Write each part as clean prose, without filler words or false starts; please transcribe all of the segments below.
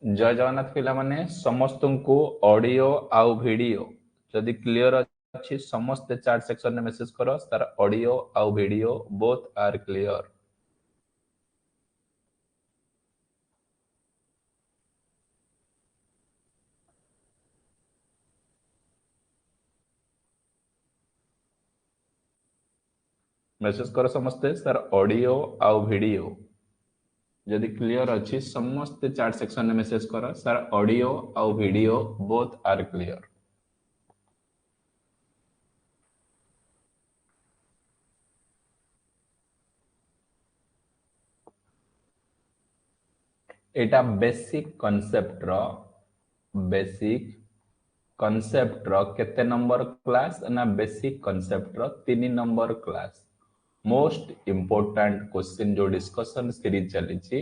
जय जगन्नाथ पिला माने समस्त को ऑडियो आउ वीडियो जदि क्लियर अच्छी समस्त चैट सेक्शन में मेसेज करो तार ऑडियो आउ video both are clear. Message करो समस्ते तार ऑडियो आउ वीडियो जदि क्लियर अच्छी समस्त चैट सेक्शन में मेसेज करो तार ऑडियो आउ video both are clear. Etah basic concept रो केते नंबर क्लास ना बेसिक कॉन्सेप्ट रो 3 number class most important question जो डिस्कशन सीरीज चली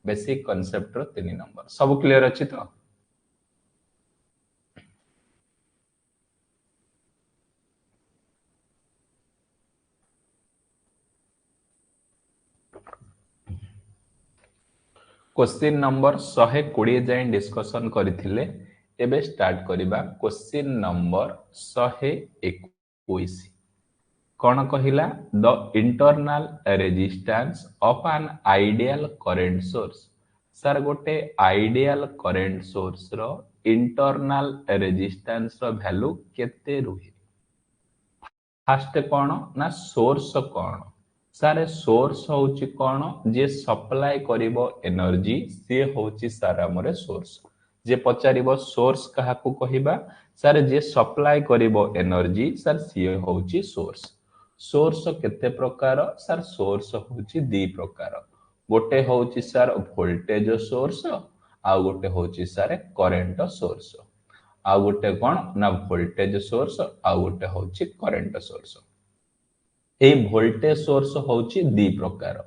बेसिक कॉन्सेप्ट रो 3 नंबर सब क्लियर अच्छी तो क्वेश्चन नंबर 120 जाए डिस्कशन करथिले एबे स्टार्ट करिबा क्वेश्चन नंबर 121 कौन कहिला the internal resistance of an ideal current source. Sir गोटे आइडियल करंट सोर्स रो इंटरनल रेजिस्टेंस रो वैल्यू केते रुहे। फास्ट कौन ना सोर्स कौन सारे सोर्स होची कौन जे सप्लाई करिवो एनर्जी से होची सार हमरे सोर्स जे पचारिबो सोर्स काहाकू कहिबा सारे जे सप्लाई करिवो एनर्जी सर सी होची सोर्स। सोर्स केते प्रकार सर सोर्स होची दी प्रकार गोटे होची सर वोल्टेज सोर्स आ गोटे होची सर करंट सोर्स आ गोटे कौन ना वोल्टेज सोर्स आ गोटे होची करंट सोर्स। ए वोल्टेज सोर्स होची दी प्रकार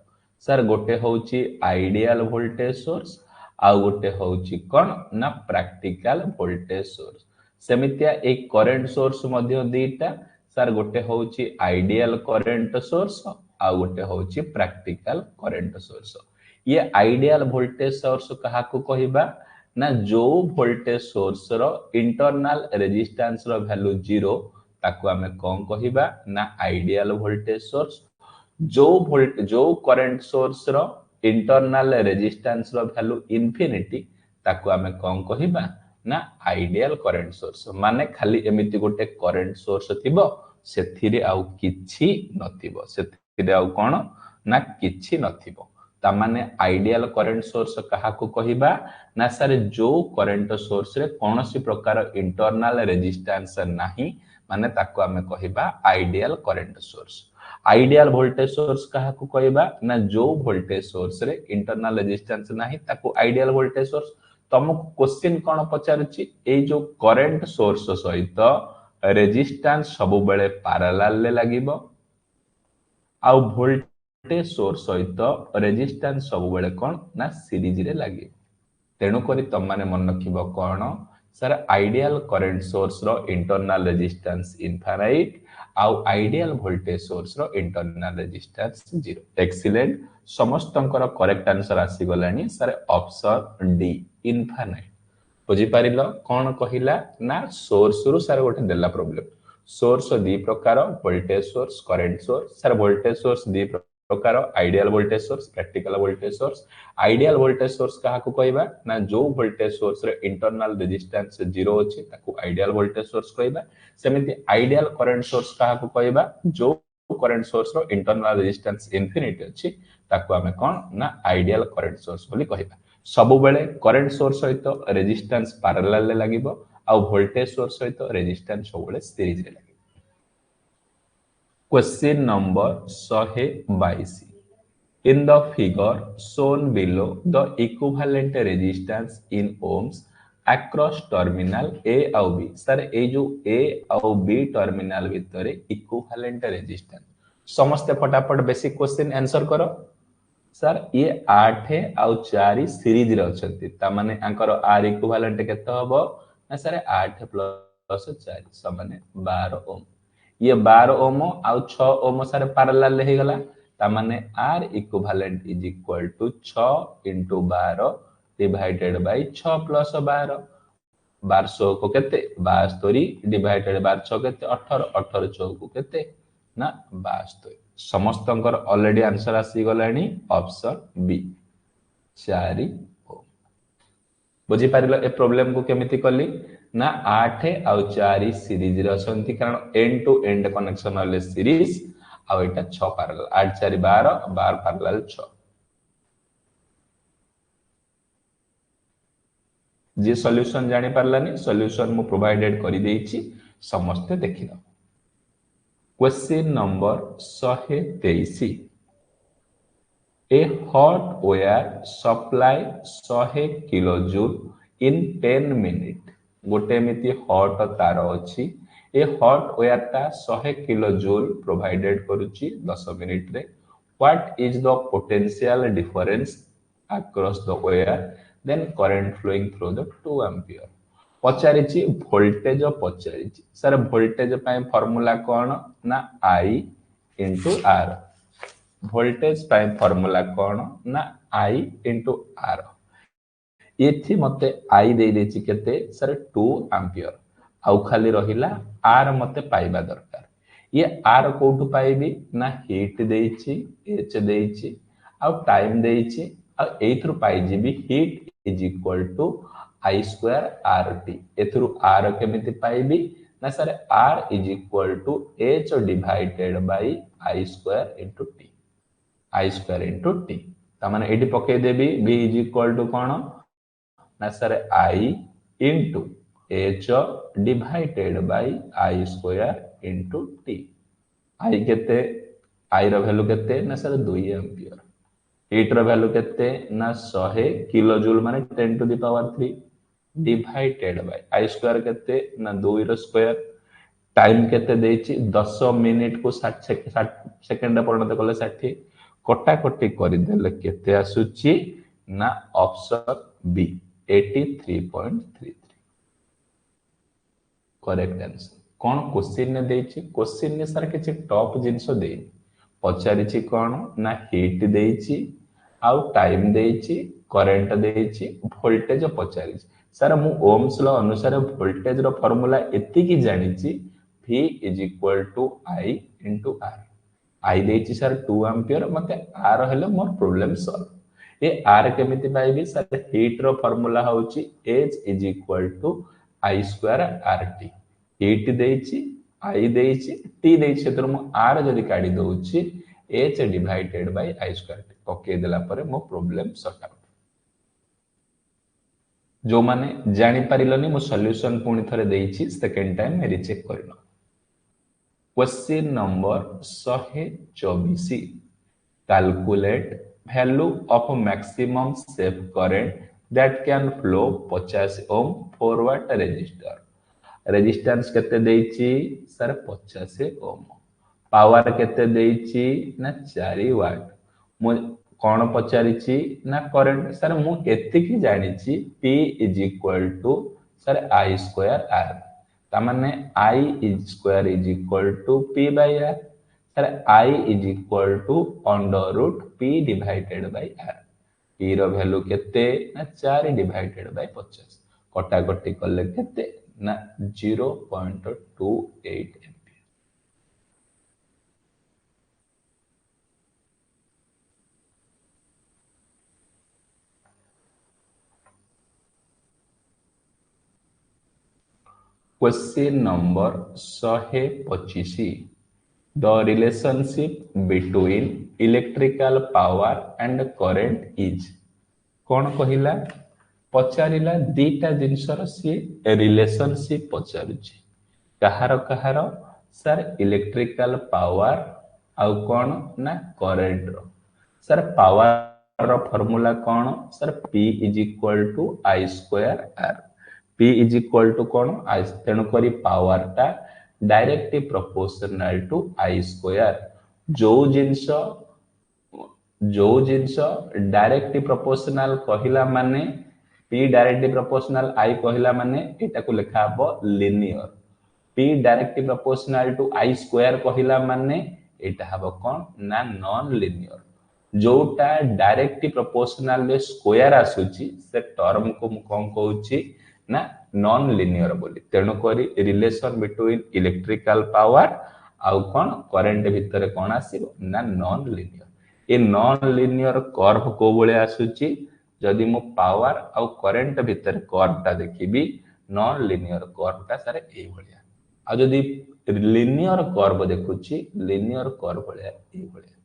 सर गोटे होची आइडियल वोल्टेज सोर्स आ गोटे होची कौन ना प्रैक्टिकल वोल्टेज सोर्स। सेमितिया एक करंट सोर्स मध्य दीटा सर गोटे होची आइडियल करंट सोर्स आ गोटे होची प्रैक्टिकल करंट सोर्स। ये आइडियल वोल्टेज सोर्स काहाकू कहिबा ना जो वोल्टेज सोर्स रो इंटरनल रेजिस्टेंस रो वैल्यू 0 ताकू आमे कौन कहिबा ना आइडियल वोल्टेज सोर्स। जो करंट सोर्स रो इंटरनल रेजिस्टेंस रो वैल्यू इंफिनिटी ताकू आमे कौन कहिबा ना आइडियल करंट सोर्स। माने खाली एमिति गोटे करंट सोर्स थिबो सेथिरे आउ किछि नथिबो सेथिरे आउ कोन ना किछि नथिबो ता माने आइडियल करंट सोर्स काहाकू कहिबा ना सर जो करंट सोर्स रे कोनोसी प्रकार इंटरनल रेजिस्टेंस नाही माने ताको आमे कहिबा ideal current source. Ideal voltage source काहाकू कहिबा ना जो वोल्टेज सोर्स रे इंटरनल रेजिस्टेंस नाही ताको आइडियल वोल्टेज सोर्स। तुमको क्वेश्चन कोन पचारुची ए जो करंट सोर्स सहित रेजिस्टेंस सब बेले पैरेलल ले लागिबो आ वोल्टेज सोर्स सहित रेजिस्टेंस सब बेले कोन ना सीरीज रे लागिबो। तेणु करी तुम माने मन रखिबो कोन सर आइडियल करंट सोर्स रो इंटरनल रेजिस्टेंस इनफाइनाइट आउ आइडियल वोल्टेज सोर्स रो इंटरनल रेजिस्टेंस 0। एक्सीलेंट समस्तंकर करेक्ट आंसर आसी गलानी सर ऑप्शन डी इनफाइनाइट। बुझी पारिलो कोन कहिला ना सोर्स रु सर गोटे देला प्रॉब्लम सोर्स दी प्रकार वोल्टेज सोर्स करंट सोर्स सर वोल्टेज सोर्स दी प्रकार ideal voltage source practical voltage source. Ideal voltage source काहाकू कहिबा ना जो वोल्टेज सोर्स रे इंटरनल रेजिस्टेंस 0 अछि ताकू आइडियल वोल्टेज सोर्स कहिबा। सेमिति आइडियल करंट सोर्स काहाकू कहिबा जो करंट सोर्स रो इंटरनल रेजिस्टेंस इंफिनिटी अछि ताकू हमें कोन ना आइडियल करंट सोर्स बोली कहिबा। सब बेले करंट सोर्स सहित रेजिस्टेंस पैरेलल ले लागिबो आ वोल्टेज सोर्स सहित रेजिस्टेंस सब बेले सीरीज रे लागिबो। Question number 122 in the figure shown below the equivalent resistance in ohms across terminal A और B। सर ए जो A और B टर्मिनल भितर इक्विवेलेंट रेजिस्टेंस समस्त फटाफट बेसिक क्वेश्चन आंसर करो। सर ये 8 आउ 4 सीरीज रे अछंती ता माने आंकर R इक्विवेलेंट केते हबो ना सर 8 प्लस 4 समान 12 ओम। ये 12 ओम आउ 6 ओम सर पैरेलल हे गला ता माने R equivalent is equal to 6 into 12 divided by 6 plus 12 12 को केते 72 डिवाइडेड 12 केते 18 18 चौक केते ना 72 समस्तंकर ऑलरेडी आंसर आसी गलानी ऑप्शन बी 4 ओम बुझी पारिलो ए प्रॉब्लम को केमिति कली ना 8 आउ 4 सीरीज रे असंति कारण एंड टू एंड कनेक्शन वाले सीरीज आउ एटा 6 पैरेलल 8 4 12 12 पैरेलल 6 जे सॉल्यूशन जानि पारलानी सॉल्यूशन मु प्रोवाइडेड करि देछि समस्त देखि दो क्वेश्चन नंबर 123 ए हॉट वायर सप्लाई 100 किलोजूल इन 10 मिनिट गोटे एमिति हॉट तार अछि ए हॉट वायर ता 100 किलोजूल प्रोवाइडेड करूची 10 मिनिट रे what is the potential difference across the wire then current flowing through the 2 ampere पचारिची वोल्टेज पचारिची सर वोल्टेज पय फार्मूला कोन ना I into R वोल्टेज पय फार्मूला कोन ना I into R एथि मते I दे देछि केते सर 2 एम्पियर आउ खाली रहिला R मते पाइबा दरकार ये R कोठु पाइबी ना हीट देछि H देछि आउ टाइम देछि आ एथरु पाइ जीबी heat is equal to I square RT एथरु R केमिति पाइबी ना सर R is equal to H divided by I square into T I square into T ता माने एडी पके देबी B इज इक्वल टू कोन ना sir I into H divided by I square into T I केते I रो value केते ना सर 2 एम्पियर हीट रो वैल्यू केते ना 100 किलो जूल माने 10 to the power 3 divided by I square केते ना 2 रो स्क्वायर टाइम केते देछि 10 मिनिट को 60 सेकंड परिणत कले 60 कटा कटी करि देले केते आसुची ना ऑप्शन बी 83.33 करेक्ट आंसर कोन क्वेश्चन ने देछि क्वेश्चन ने सर के टॉप जिंसो दे पचारिछि कोन ना हीट देछि आउ टाइम देछि करंट देछि वोल्टेज पचारिछि सर मु ओम्स लॉ अनुसार वोल्टेज रो फार्मूला एति की जानिछि V is equal to I into R I देछि सर 2 एम्पियर मते R हेले मोर प्रॉब्लम सॉल्व ए R केमिति पाइबी सर हीट रो फार्मूला होछि H is equal to I square RT heat देछि I देछि T देछि तर मु R जदि काढी दोछि H divided by I square T okay देला परे मो प्रॉब्लम सॉर्ट आउट जो माने जानि पारिलनी मो सॉल्यूशन पुनी थरे देछि सेकंड टाइम रीचेक करनो question number 124 calculate value of maximum safe current that can flow 50 ohm forward resistor resistance केते देछि सर 50 ओम पावर केते देछि ना 4 वाट मो कोन पचारिछि ना करंट सर मु एति की जानिछि P is equal to sir I square R ता माने I is square is equal to P by R sir I is equal to under root P divided by R P रो value केते ना 4 divided by 50 कटा कटी करले केते ना 0.28 Question number 125 The relationship between electrical power and current is कौन कहिला पचारिला दीटा जिनसर सी रिलेशनशिप पचारुची कहार सर इलेक्ट्रिकल पावर आउ कौन ना करंट रो सर पावर रो फार्मूला कौन sir P is equal to I square R P is equal to कौन I तेणु करी पावर टा directly proportional to I square जो जिनस डायरेक्टली प्रोपोर्शनल कहिला माने P डायरेक्टली प्रोपोर्शनल I कहिला माने एटा को लिखा हबो linear P directly proportional to I square कहिला माने एटा हबो कोन ना नॉन लिनियर जोटा डायरेक्टली प्रोपोर्शनल रे स्क्वायर आसुची से टर्म को मु कोन कहूची ना नॉन लिनियर बोली। तेणु करी रिलेशन बिटवीन इलेक्ट्रिकल पावर आउ कोन करंट भितर कोन आसीबो ना non linear. A non linear curve को बोले आसुची जदि मु पावर आउ करंट भितर कर्व ता देखिबी नॉन लिनियर कर्व ता सारे ए भलिया। आ जदि लिनियर कर्व देखुची लिनियर कर्व भलिया ए भलिया।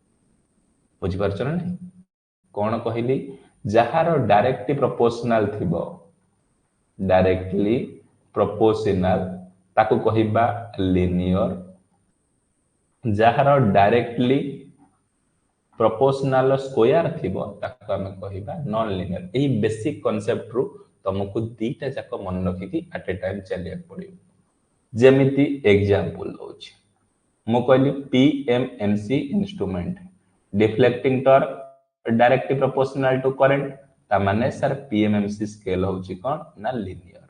बुझी पारछ ना नहीं कौन कहली जहार डायरेक्टली प्रोपोर्शनल थिबो डायरेक्टली प्रोपोर्शनल ताको कहिबा लिनियर। जहार डायरेक्टली प्रोपोर्शनल स्क्वायर थिबो ताको हम कहिबा नॉन लिनियर। एही बेसिक कांसेप्ट रु तुमको दीटा जाक मन रखिकी एट ए टाइम चलिया पड़ियो। जेमिति एग्जांपल दोछि मु कहली PMMC instrument deflecting torque directly proportional to current ता माने सर पीएमएमसी स्केल होछि कोन ना लिनियर।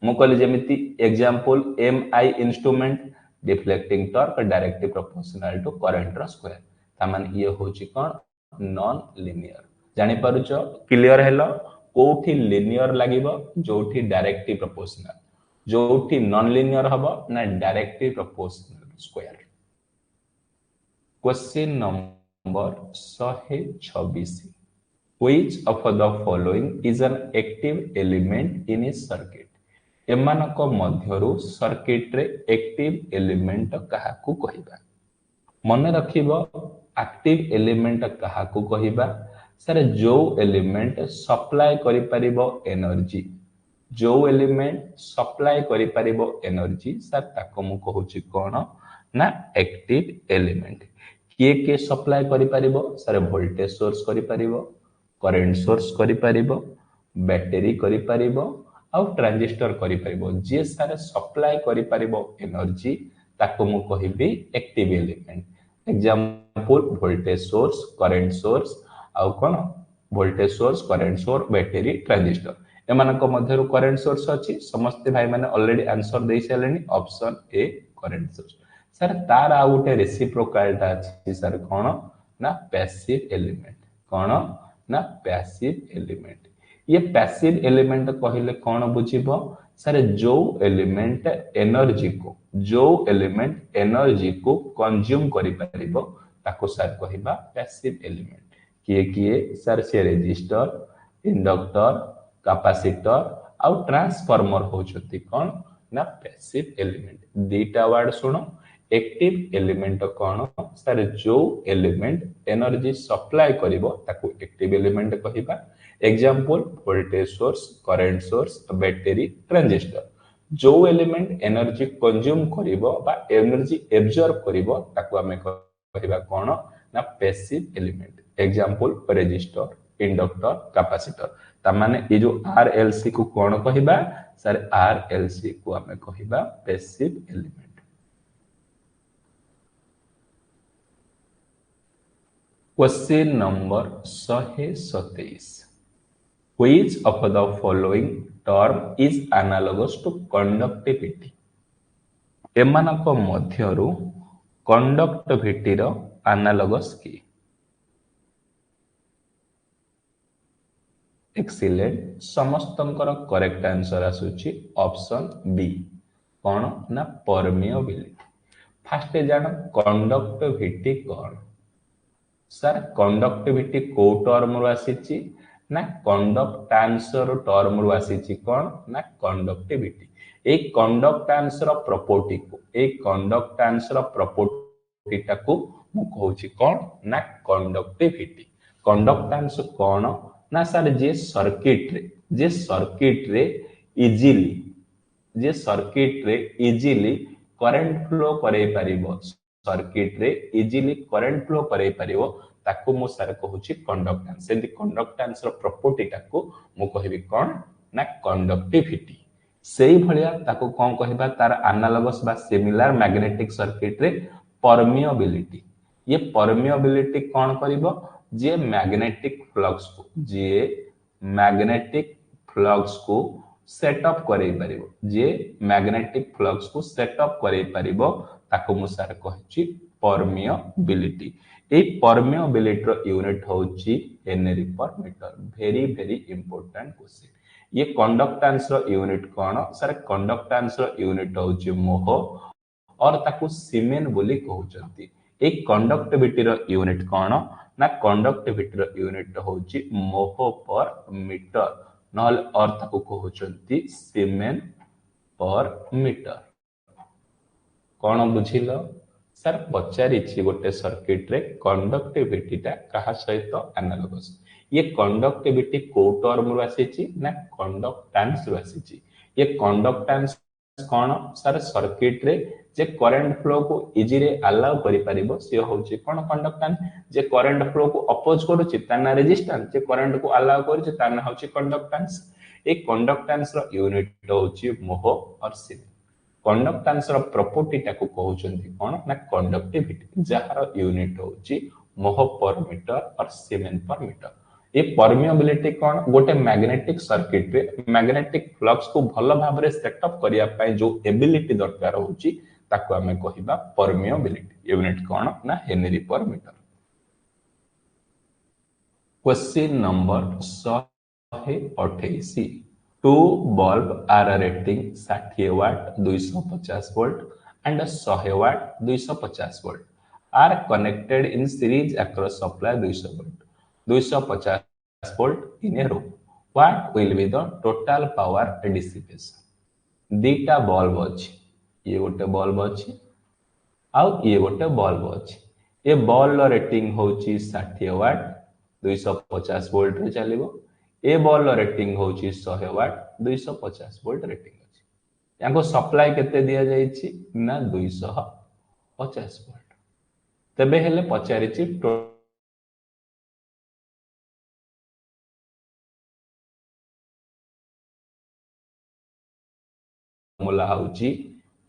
मु कहली जेमिति example MI instrument deflecting torque directly proportional to current रो स्क्वायर ता माने ये होछि कोन नॉन लिनियर। जानि पारुचो क्लियर हेलो कोठी लिनियर लागिबो जोठी डायरेक्टली प्रोपोर्शनल जोठी नॉन लिनियर हबो ना directly proportional square. Question number 126 which of the following is an active element in a circuit। एमानक मध्यरु सर्किट रे एक्टिव एलिमेंट काहाकू कहिबा। मन रखिबो एक्टिव एलिमेंट काहाकू कहिबा सर जो एलिमेंट सप्लाई करि परिबो एनर्जी जो एलिमेंट सप्लाई करि परिबो एनर्जी सर ताको मु कहूची कोन ना एक्टिव एलिमेंट। किए के सप्लाई करि परिबो सर वोल्टेज सोर्स करि परिबो करंट सोर्स करि परिबो बैटरी करि परिबो आउ ट्रांजिस्टर करि परिबो। जे सारे सप्लाई करि परिबो एनर्जी ताको मु कहिबी active element. Example voltage source current source आउ कोन voltage source current source battery transistor एमानक मध्यरु करंट सोर्स अछि। समस्त भाई माने ऑलरेडी आंसर देई सेलेनी option A current source. Sir तार आ उटे रेसिप्रोकल ता अछि सर कोन ना पैसिव एलिमेंट कोन ना पैसिव एलिमेंट। ये पैसिव एलिमेंट कहले कौन बुझिबो सर जो एलिमेंट एनर्जी को कंज्यूम करि परिबो ताको सर कहिबा पैसिव एलिमेंट। किए किए सर से रेजिस्टर इंडक्टर कैपेसिटर आउ ट्रांसफार्मर होचती कौन ना पैसिव एलिमेंट। दीटा वर्ड सुनो एक्टिव एलिमेंट कौन सर जो एलिमेंट एनर्जी सप्लाई करिवो ताको एक्टिव एलिमेंट कहिबा। Example voltage source current source battery transistor. जो एलिमेंट एनर्जी कंज्यूम करिवो बा एनर्जी एब्जॉर्ब करिवो ताको हमें कहिबा कोन ना passive element. Example resistor inductor capacitor ता माने ए जो आरएलसी को कोन कहिबा सर आरएलसी को हमें कहिबा passive element. Question number 127 which of the following term is analogous to conductivity। एमानक मध्यरु कंडक्टिविटी रो एनालॉगस की। एक्सीलेंट समस्तंकर करेक्ट आंसर आसुची ऑप्शन बी कोन ना परमिएबिलिटी। फास्ट जान कंडक्टिविटी कोन सर कंडक्टिविटी को टर्म रो आसीची ना कंडक्टेंस रो टर्म रो आसीची कोन ना कंडक्टिविटी। ए कंडक्टेंस रो प्रॉपर्टी को टाको मु कहूची कोन ना कंडक्टिविटी। कंडक्टेंस कोन ना सर जे सर्किट रे इजीली करंट फ्लो करे परिबो सर्किट रे इजीली करंट फ्लो करे परिबो ताको मु सर कहूची कंडक्टेंस। सेंती कंडक्टेंस रो प्रॉपर्टी टाको मु कहबी कोन ना कंडक्टिविटी। सेही भलिया ताको कोन कहबा तार एनालॉगस बा सिमिलर मैग्नेटिक सर्किट रे परमिएबिलिटी। ये परमिएबिलिटी कोन करिवो जे मैग्नेटिक फ्लक्स को सेट अप करे परिबो ताको मु सर कहूची परमिएबिलिटी ए परमिएबिलिटी रो यूनिट होची henry per metre very very important question ये कंडक्टेंस रो यूनिट कोन सर कंडक्टेंस रो यूनिट होची मोह और ताकू सीमेन बोली कहउचंती ए कंडक्टिविटी रो यूनिट कोन ना कंडक्टिविटी रो यूनिट होची मोह पर मीटर नहल और ताकू कहउचंती सीमेन पर मीटर कौन बुझिल सर पचारि गोटे सर्किट रे कंडक्टिविटी टा कहा सहित एनालोगस ये कंडक्टिविटी को टर्म रु आसीची ना कंडक्टेंस रु आसीची ये कंडक्टेंस कौन सर सर्किट रे जे करंट फ्लो को इजी रे अलाउ करि परिबो से होची कोन कंडक्टेंस जे करंट फ्लो को अपोज करूची ताना रेजिस्टेंस जे करंट को अलाउ करूची ताना होची कंडक्टेंस ए कंडक्टेंस रो यूनिट होची मोह और सीमेन कंडक्टेंस रो प्रॉपर्टी टाको कहउचंती कोन ना कंडक्टिविटी जहार यूनिट होची मोह पर मीटर और सीमेन पर मीटर ये परमिएबिलिटी कोन गोटे मैग्नेटिक सर्किट रे मैग्नेटिक फ्लक्स को भलो भाव रे सेटअप करिया पय जो एबिलिटी दरकार होची ताको हमें कहिबा परमिएबिलिटी यूनिट कोन ना henry per metre question number 128 two bulb are rating 60 watt 250 volt and 100 watt 250 volt are connected in series across supply 200 volt 250 volt in a row what will be the total power dissipation दीटा bulb अछि ये गोटे bulb अछि आउ ये गोटे bulb अछि ये बल्ब रो रेटिंग होची 60 वाट 250 वोल्ट रे चलिबो ए बल्ब रो रेटिंग होची 100 वाट 250 वोल्ट रेटिंग अछि याको सप्लाई केते दिया जाईची ना 250 वोल्ट तबे हेले पचारिची फॉर्मूला होची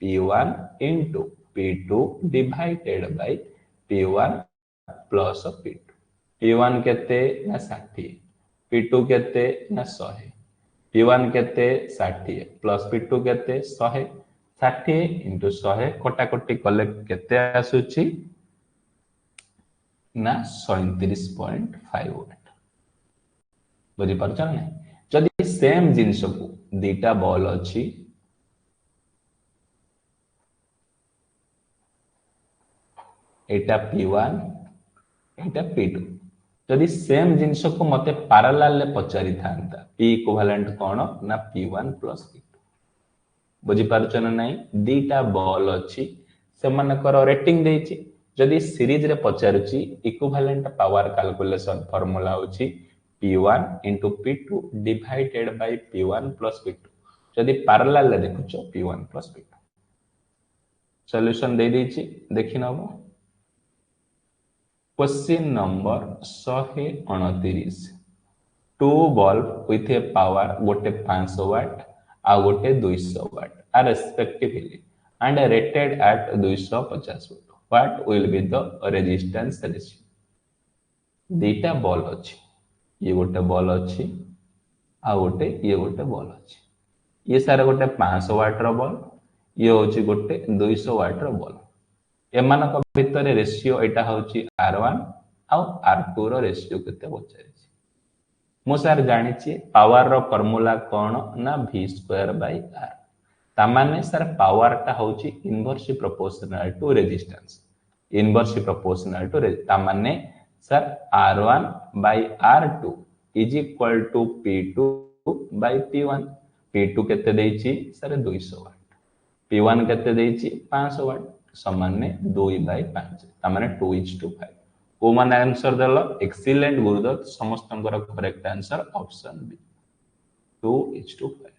P1 into P2 divided by P1 plus P2 P1 केते ना 60 P2 केते ना 100 P1 केते 60 plus P2 केते 100 60 into 100 कोटा कोटी कले केते आसुची ना 37.5 वाट बुझी परछ ना जदी सेम जिंस को दीटा बॉल अछि एटा P1 एटा P2 जदि सेम जिंस को मते पैरेलल ले पचारि थांता P इक्विवेलेंट कोन ना P1 plus P2 बुझी परछ ना नाही दीटा बॉल अछि से मानकर रेटिंग देछि जदि सीरीज रे पचारुची इक्विवेलेंट पावर कैलकुलेशन फार्मूला होछि P1 into P2 divided by P1 plus P2 जदि पैरेलल ले देखुछो P1 plus P2 सॉल्यूशन दे देछि देखि नबो question number 129 two bulb with a power गोटे 500 वाट आ गोटे 200 watt are respectively and rated at 250 watt what will be the resistance ratio दीटा बल्ब अछि ये गोटे बल्ब अछि आ गोटे ये गोटे बल्ब अछि ये सारे गोटे 500 वाट रो बल्ब ये होछि गोटे 200 वाट रो बल्ब एमानक भितर रेशियो एटा होची R1 आउ R2 रो रेशियो केते पचारि मो सर जानि छी पावर रो फार्मूला कोन ना V²/R ता माने सर पावर ता होची inversely proportional to resistance inversely proportional to ता माने sir R1/R2 is equal to P2/P1 P2 केते देछि सर 200 वाट P1 केते देछि 500 वाट सामान्य 2/5 तामाने 2:5 को मान आंसर देलो एक्सीलेंट गुरुदत्त समस्तंकर करेक्ट आंसर ऑप्शन बी 2:5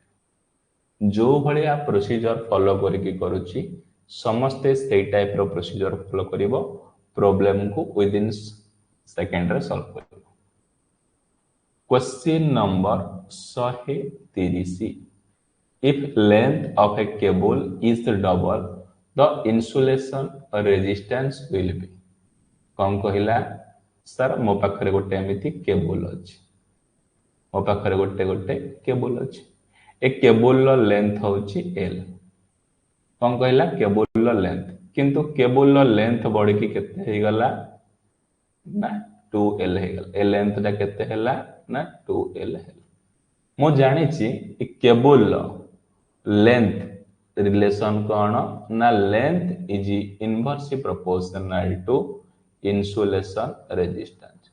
जो भलिया प्रोसीजर फॉलो करके करूची समस्ते से टाइप रो प्रोसीजर फॉलो करिवो प्रॉब्लम को विद इन सेकंड रे सॉल्व करिवो question number 130 if length of a cable is double the insulation resistance will be कौन कहिला सर मो पाखरे गोटे एमिति केबल अछि मो पाखरे गोटे केबल अछि ए केबल लो लेंथ होछि L कौन कहिला केबल लो लेंथ किंतु केबुल लेंथ बढ़ी केते हे गला ना 2L हे गला। ए लेंथ टा केते हैला ना 2L है। मु जानी ची केबुल लेंथ रिलेशन कौन ना length is inversely proportional to insulation resistance.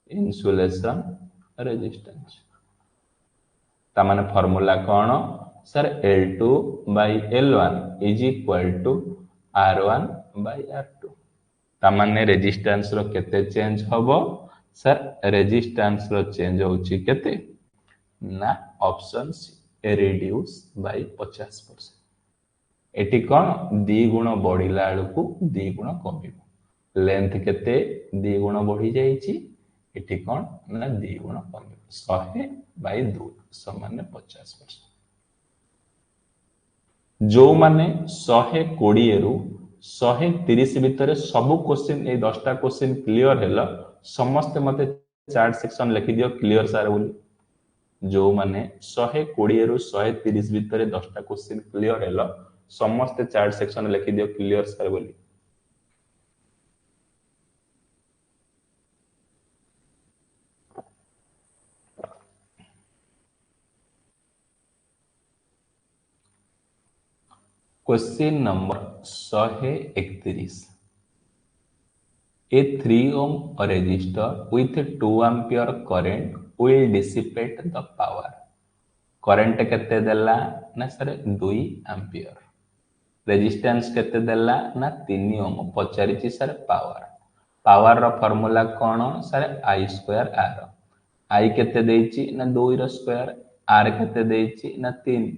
Insulation resistance तामाने फॉर्मूला कौन sir L2 by L1 is equal to R1 by R2। तामाने रेजिस्टेंस रो केते चेंज होबो सर रेजिस्टेंस रो चेंज होची केते ना ऑप्शन सी रिड्यूस बाई 50%। एटी कौन दी गुण बढ़िला बेलू दी गुण कमिबो। लेंथ केते दी गुण बढ़ी जाइछि एटी कौन ना दी गुण कमिबो 100 बाई 2 समान 50%। जो माने 120 रु 130 भितर सबु क्वेश्चन ए 10टा क्वेश्चन क्लियर हेला समस्त मते चार्ट सेक्शन लिखि दियो क्लियर सर बोली। जो माने 120 रु 130 भितर 10टा क्वेश्चन क्लियर हेला समस्त चार्ट सेक्शन लिखि दियो क्लियर सर बोली। Question number 131। A 3 ohm resistor with 2 ampere current will dissipate the power। Current केते देला ना सर 2 एम्पियर। रेजिस्टेंस केते देला ना 3 ओम पचारिछि सर पावर। पावर रो फार्मूला कोन sir I square R। I केते देछि ना 2 रो स्क्वायर R केते देछि ना 3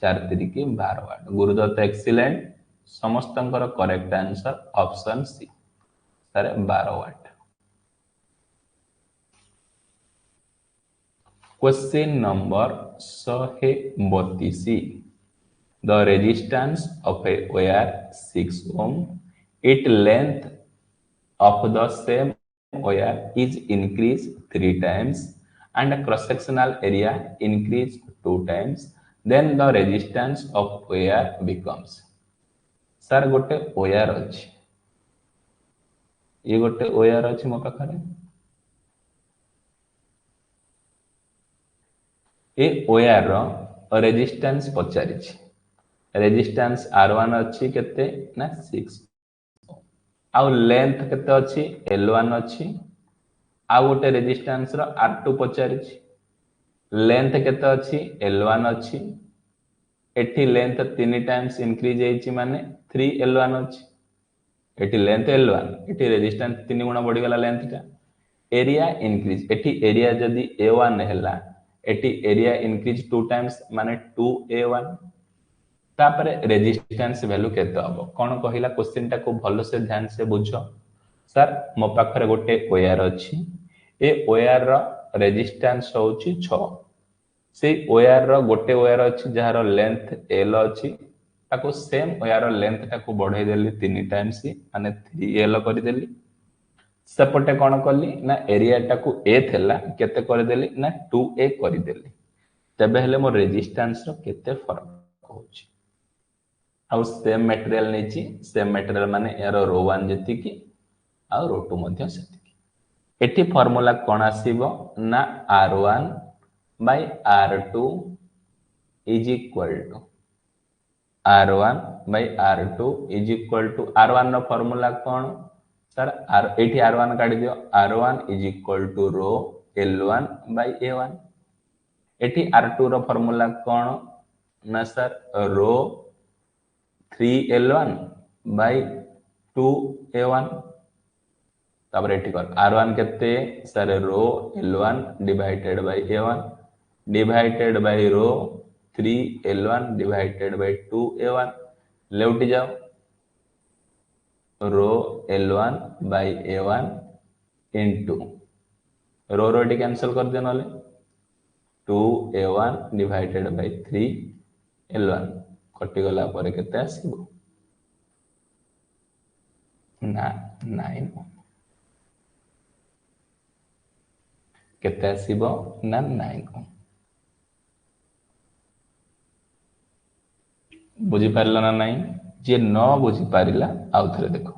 4 3 की 12 वाट। गुरुदत्त एक्सीलेंट समस्तंकर correct answer option C sir 12 watt. Question number 132। The resistance of a wire 6 ohm, its length of the same wire is increased 3 times and cross sectional area increased 2 times, then the resistance of wire becomes। Sir गोटे wire अछि ये गोटे wire अछि मो पाखरे ए wire रो resistance पचारिछि। Resistance R1 अच्छी केते ना 6 आउ लेंथ केते अच्छी L1 अच्छी आउ गोटे रेजिस्टेंस रो R2 पचारिछि। लेंथ केते अच्छी L1 अच्छी एठी लेंथ 3 टाइम्स इंक्रीज हेछि माने 3L1 अच्छी एठी लेंथ L1 एठी रेजिस्टेंस 3 गुना बढ़ी गला लेंथ टा। एरिया इंक्रीज एठी एरिया जदी A1 हैला एठी एरिया इंक्रीज 2 टाइम्स माने 2A1 तापर रेजिस्टेंस वैल्यू केते हबो कोन कहिला क्वेश्चन टा को भलो से ध्यान से बुझो। सर मो पाखरे गोटे वायर अछि ए वायर रो रेजिस्टेंस होछि 6। से वायर रो गोटे वायर अछि जहार लेंथ L अछि ताको सेम वायर रो लेंथ टा को बढ़ाई देली 3 टाइम्स माने 3L करि देली। सेपटे कोन करली ना एरिया टा को A थेला केते करि देली ना 2A करि देली। तबे हेले मो रेजिस्टेंस रो केते फरक होछि। आउ सेम मटेरियल नेछि सेम मटेरियल माने यारो रो 1 जति की आउ रो 2 मध्य सेति की। एठी फार्मूला कोन आसीबो ना R1 by R2 is equal to R1 by R2 is equal to R1 रो फार्मूला कोन सर एठी R1 काढी दियो R1 is equal to rho L1 by A1। एठी R2 रो फार्मूला कोन ना sir row 3L1 by 2A1। तापर एठी कर R1 केते sir rho L1 divided by A1 divided by rho 3L1 divided by 2A1 लेउटी जाओ rho L1 by A1 into rho रो डी कैंसिल कर दे नले 2A1 डिवाइडेड बाय 3L1 कटि गला पर केते आसीबो ना 9 केते आसीबो ना 9 बुझी पारलो ना नहीं जे न बुझी पारिला आउ थरे देखो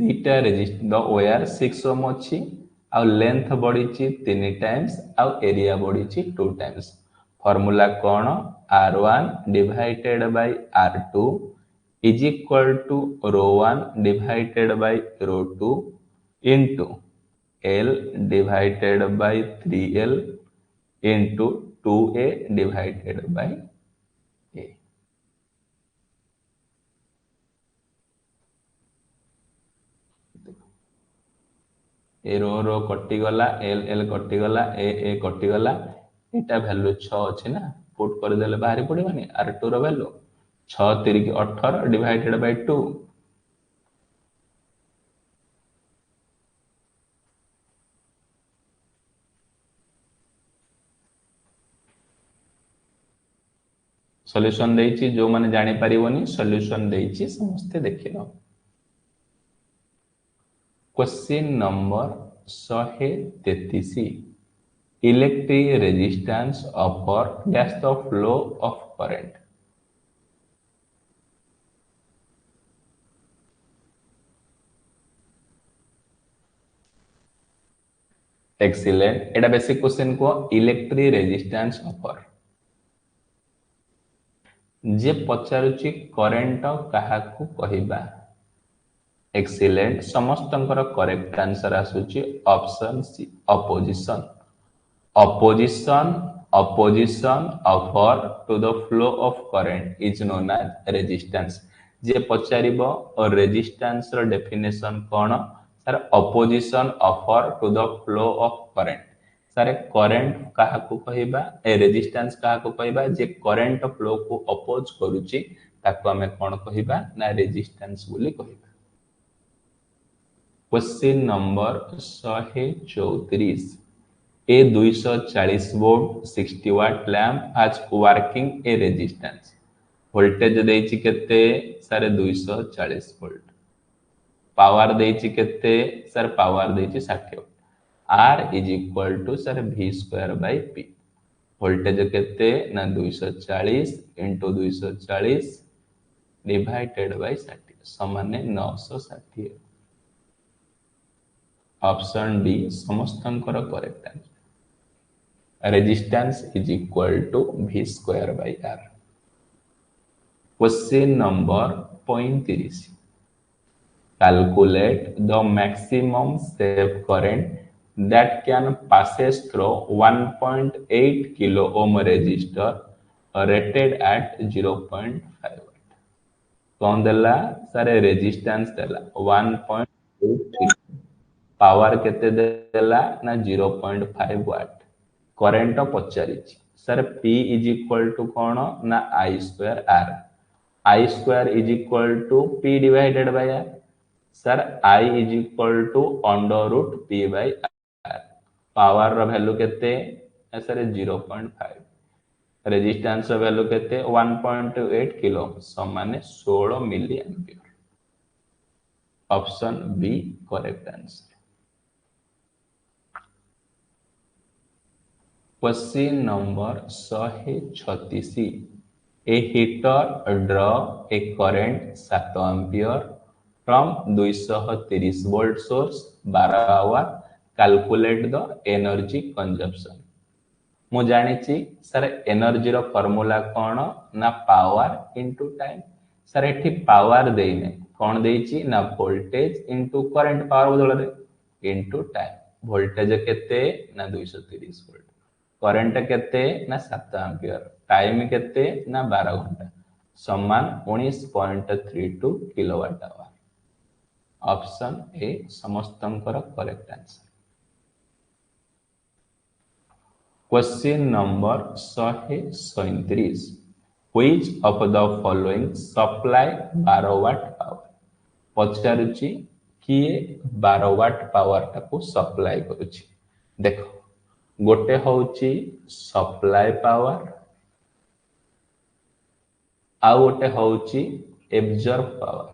दीटा रेजिस्टर द वायर 6 ओम अछि आउ लेंथ बढ़ी 3 टाइम्स आउ एरिया बढ़ी 2 टाइम्स फॉर्मूला कौन R1 divided by R2 is equal to ρ1 divided by ρ2 into L divided by 3L into 2A divided by A. A रो रो कटिगला एल एल कटिगला ए कटिगला एटा वैल्यू 6 अछि ना पुट कर देले बाहरी पड़िबनी R2 रो वैल्यू 6 3 18 डिवाइडेड बाय 2 सॉल्यूशन देइछि जो माने जानि परिबोनी सॉल्यूशन देइछि समस्ते देखिलो question number 133 electric resistance offer dash the flow of current excellent एटा बेसिक क्वेश्चन को इलेक्ट्रिक रेजिस्टेंस ऑफर जे पचारुची करंट काहाकू कहिबा एक्सीलेंट समस्तंकर करेक्ट आंसर आसुची option C opposition opposition opposition offer to the flow of current is known as resistance जे पचारिबो और रेजिस्टेंस रो डेफिनेशन कोन sir opposition offer to the flow of current sir current काहा को कहिबा ए रेजिस्टेंस काहा को कहिबा जे करंट फ्लो को अपोज करूची ताको हमें कोन कहिबा ना रेजिस्टेंस बोली कहिबा question number 134 A 240 volt 60 watt lamp is working ए रेजिस्टेंस वोल्टेज देइछि केते सर 240 वोल्ट पावर देइछि केते सर पावर देइछि 60 वाट R is equal to sir V square by P voltage केते ना 240 into 240 डिवाइडेड बाय 60 समान 960 ऑप्शन डी समस्तंकर correct answer resistance is equal to V square by R. Question number 35. Calculate the maximum safe current that can passes through 1.8 kilo ohm resistor rated at 0.5 watt. कौन देला सारे resistance देला 1.8 power केते देला ना 0.5 watt current पचारि sir P is equal to कौन ना I square R I square is equal to P divided by R sir I is equal to under root P by R power रो value केते sir 0.5 resistance रो value केते 1.8 kilo समान 16 milli ampere option B correct answer question number 136 a heater draw a current 7 ampere from 230 volt source 12 hour calculate the energy consumption मु जानिछि sir energy रो formula कोन ना पावर इनटू टाइम सर एठी power देइने कोन देइछि ना वोल्टेज इनटू करंट पावर बदल रे इनटू टाइम वोल्टेज केते ना 230 वोल्ट करंट केते ना 7 एम्पियर टाइम केते ना 12 घंटा समान 19.32 किलोवाट आवर ऑप्शन ए समस्तंकर correct answer question number 137 which of the following supply 12 watt power पचारुची किए 12 वाट पावर टाको सप्लाई करूची देखो गोटे होची सप्लाई पावर आ गोटे होची एब्जॉर्ब पावर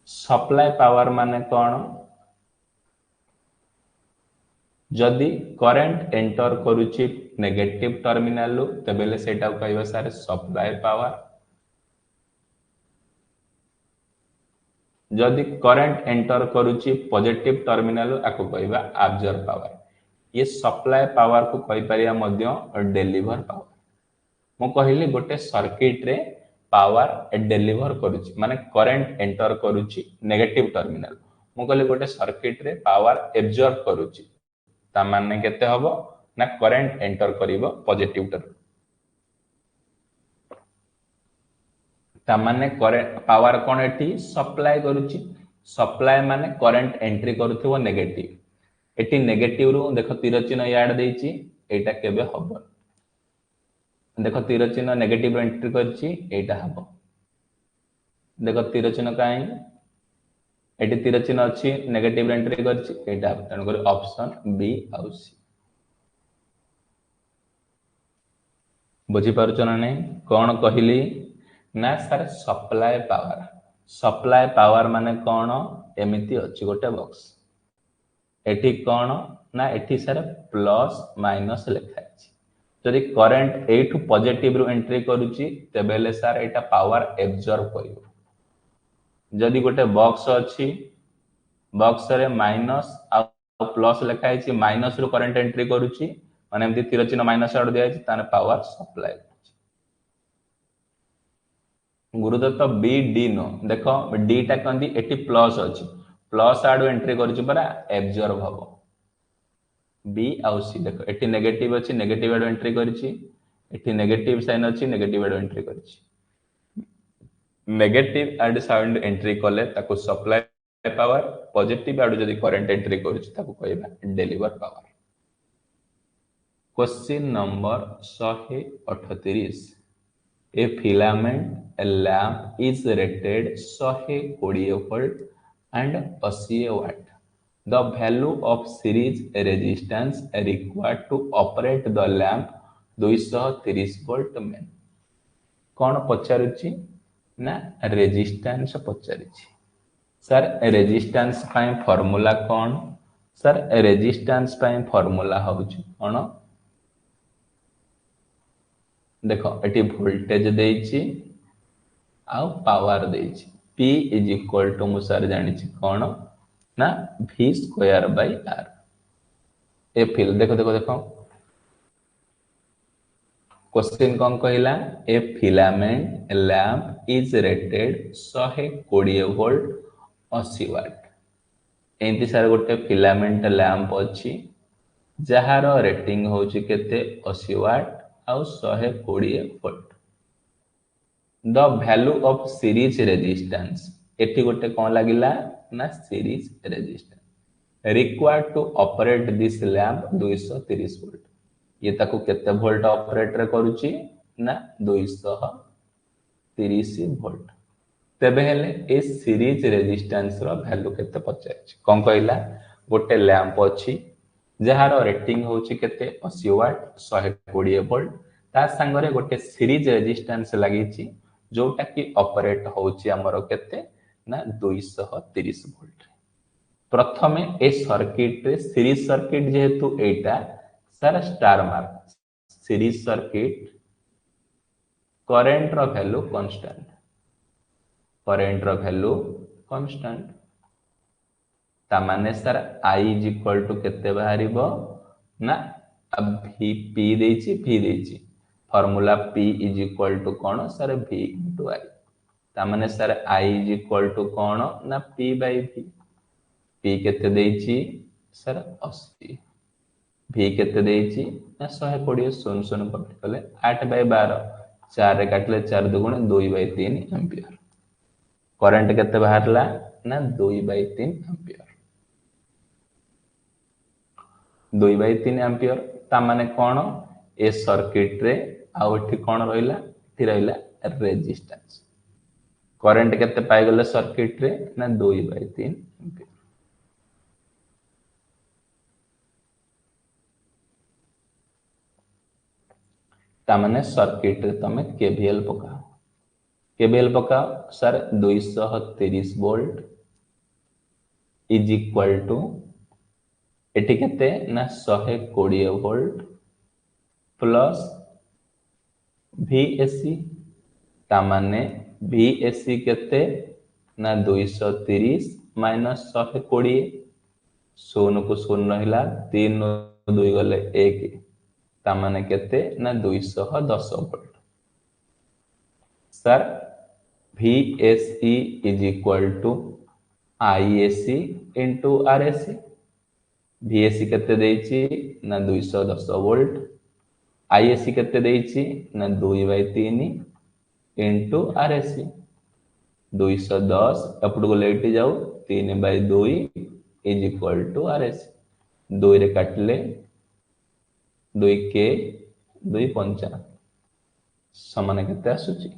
सप्लाई पावर माने कौन जदि करंट एंटर करूची नेगेटिव टर्मिनाल तेबेले सेटा कहबा सारे सप्लाई पावर। जदि करंट एंटर करूची पॉजिटिव टर्मिनाल आको कहबा अब्जॉर्ब पावर। ये सप्लाई पावर को कहि परिया मध्य डेलीवर पावर। मु कहली गोटे सर्किट रे पावर डेलीवर करूची माने करंट एंटर करूची नेगेटिव टर्मिनाल। मु कहली गोटे सर्किट रे पावर एब्जॉर्ब करूची ता माने केते हबो ना करंट एंटर करिवो पॉजिटिव टर्मिनाल ता माने करंट पावर कोन एठी सप्लाई करूची। सप्लाई माने करंट एंट्री करूथिबो नेगेटिव। एठी नेगेटिव रु देखो तीर चिन्ह याड देइची एटा केबे हबो। देखो तीर चिन्ह नेगेटिव एंट्री करची एटा हबो। देखो तीर चिन्ह काई एटी तीर चिन्ह अछि नेगेटिव एंट्री करची एटा तन कर ऑप्शन बी आउ सी। बुझी पारुछ ना नहीं कोन कहली ना sir supply power. Supply power माने कोन एमिति अछि गोटे बॉक्स एठी कोन ना एठी सर प्लस माइनस लिखा अछि। जदि करंट एठु पॉजिटिव रु एंट्री करूची तेबेले सर एटा पावर एब्जॉर्ब करिवो। जदि गोटे बॉक्स अछि बॉक्स रे माइनस आ प्लस लिखा अछि माइनस रु करंट एंट्री करूची माने एमति तीर चिन्ह माइनस आड दिया अछि ताने power supply. Gurudutt B D नो देखो डी टा कंदी एटी प्लस अछि प्लस आड एंट्री करूची परा एब्जॉर्ब हबो। बी आउ सी देखो एटी नेगेटिव अछि नेगेटिव आड एंट्री करिछि एटी नेगेटिव साइन अछि नेगेटिव आड एंट्री करिछि। नेगेटिव आड साउंड एंट्री कले ताको सप्लाई पावर पॉजिटिव आड जदि करंट एंट्री करिछि ताको कहबा deliver power. Question number 138 A filament lamp is rated 120 volt and 80 watt. The value of series resistance required to operate the lamp 230 volt main. कौन पचारुची ना resistance पचारुची। Sir resistance पाई formula कौन sir resistance पाई formula होउची कौन देखो एटी वोल्टेज देइची आउ पावर देइची P इज इक्वल टू मुसार जानी कौन ना V स्क्वायर बाय R। ए फिल देखो देखो देखो क्वेश्चन कौन कहला a filament lamp is rated 120 volt 80 watt. एंती सार गोटे फिलामेंट लैंप अछि जहार रेटिंग होची केते 80 वाट आउ 120 volt. The value of series resistance एठी गोटे कौन लागिला ना series resistance required to operate this lamp 230 volt. ये ताको केते वोल्ट ऑपरेट रे करूची ना 230 वोल्ट। तेबे हेले ए सीरीज रेजिस्टेंस रो वैल्यू केते पचारछि कोन कहला गोटे लैंप अछि जहार रेटिंग होची केते 80 वाट 120 वोल्ट ता संगरे गोटे सीरीज रेजिस्टेंस लागिछि जोटा कि ऑपरेट होची हमरो केते ना 230 वोल्ट। प्रथमे ए सर्किट रे सीरीज सर्किट जेहेतु एटा sir star mark series circuit current रो वैल्यू कांस्टेंट करंट रो वैल्यू कांस्टेंट ता माने sir I is equal to केते बाहरिबो ना अब V P देइची formula P is equal to कोन सर V इनटू I ता माने sir I is equal to कोन ना P बाय V। P केते देइची सर 80 V केते देइची ना 120 शून्य शून्य कट कले 8 बाय 12 4 रे काटले 4 दुगुणे 2 बाय 3 एम्पियर। करंट केते बाहरला ना 2 बाय 3 एम्पियर 2 बाय 3 एम्पियर ता माने कोन ए सर्किट रे आउ एठी कोन रहिला एठी रहिला रेजिस्टेंस करंट केते पाई गले सर्किट रे ना 2 बाय 3 एम्पियर। ता माने सर्किट रे तमे केवीएल पकाओ केवीएल पकाओ sir 230 volt is equal to एटी केते ना 120 वोल्ट प्लस VAC तामाने VAC केते ना 230 माइनस 120 शून्य को शून्य रहा 3 2 गले 1 तामाने केते ना 210 volt sir VSE is equal to IAC into RAC VAC केते देइछि ना 210 वोल्ट IAC केते देइछि ना 2/3 इंटू RAC 210 एपट को लेट जाऊ 3/2 इज इक्वल टू RAC 2 रे काटले 2 के 2 पंचा समान केते आसुची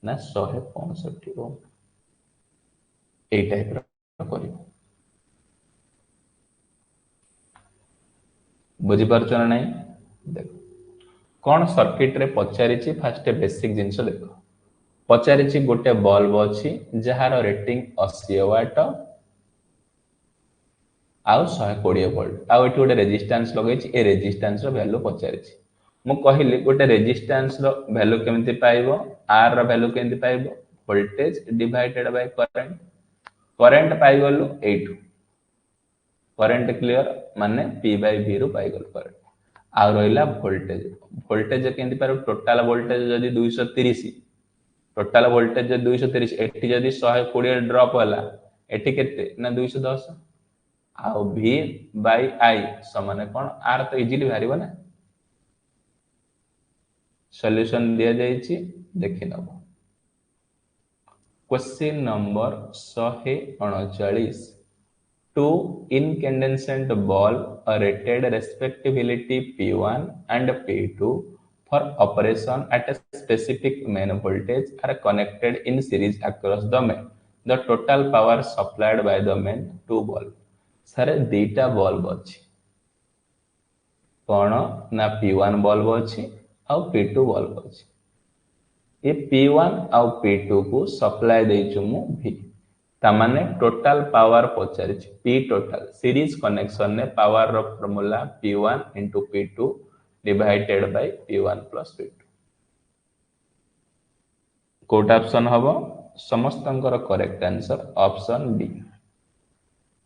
ना 165 ओम ए टाइप रो करियो बुझी पारछ ना नहीं देखो कौन सर्किट रे पचारिछि फास्ट बेसिक जिंस देखो पचारिछि गोटे बल्ब अछि जहार रेटिंग 80 वाट आउ 120 वोल्ट आउ एठी गोटे रेजिस्टेंस लगैछि ए रेजिस्टेंस रो वैल्यू पचारिछि मु कहिली गोटे रेजिस्टेंस रो वैल्यू केमिति पाइबो आर रो वैल्यू केमिति पाइबो voltage divided by current current पाइ गलु एठु करंट क्लियर माने P/V रो पाइ गलु करंट आ रहिला वोल्टेज वोल्टेज केमिति पाइबो टोटल वोल्टेज जदी 230 टोटल वोल्टेज 230 एठी जदी 120 ड्रॉप होला एठी केते ना 210 आउ V/I समान कोन आर तो इजीली भारिबो ना सॉल्यूशन दिया जाइछि देखि नबो question number 139 two incandescent bulb are rated respectively P1 and P2 for operation at a specific main voltage are connected in series across the main. The total power supplied by the main two bulb. सारे दीटा bulb अच्छी कौन ना P1 bulb अच्छी और P2 bulb अच्छी ये P1 और P2 को सप्लाई देइछु मु V तामाने टोटल पावर पचारिछि P टोटल सीरीज कनेक्शन ने पावर रो formula P1 into P2 divided by P1 plus P2 कोट ऑप्शन हबो समस्तंकर करेक्ट आंसर ऑप्शन बी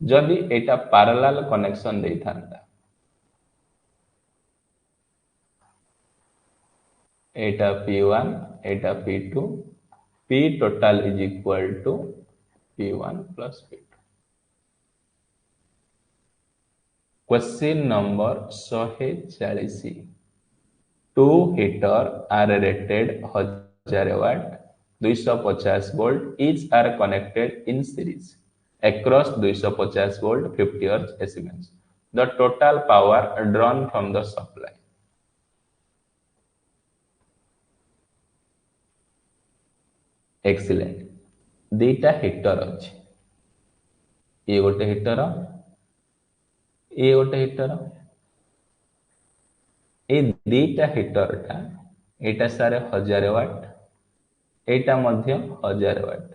जदि एटा पैरेलल कनेक्शन देई थांता एटा P1 Etah P2 P total is equal to P1 plus P2 question number 140 two heater are rated 1000 watt 250 volt each are connected in series across 250 volt 50 hertz AC means the total power drawn from the supply excellent दीटा heater अछि ये गोटे heater ये गोटे heater ये दीटा heater टा एटा सारे 1000 वाट एटा मध्य 1000 watt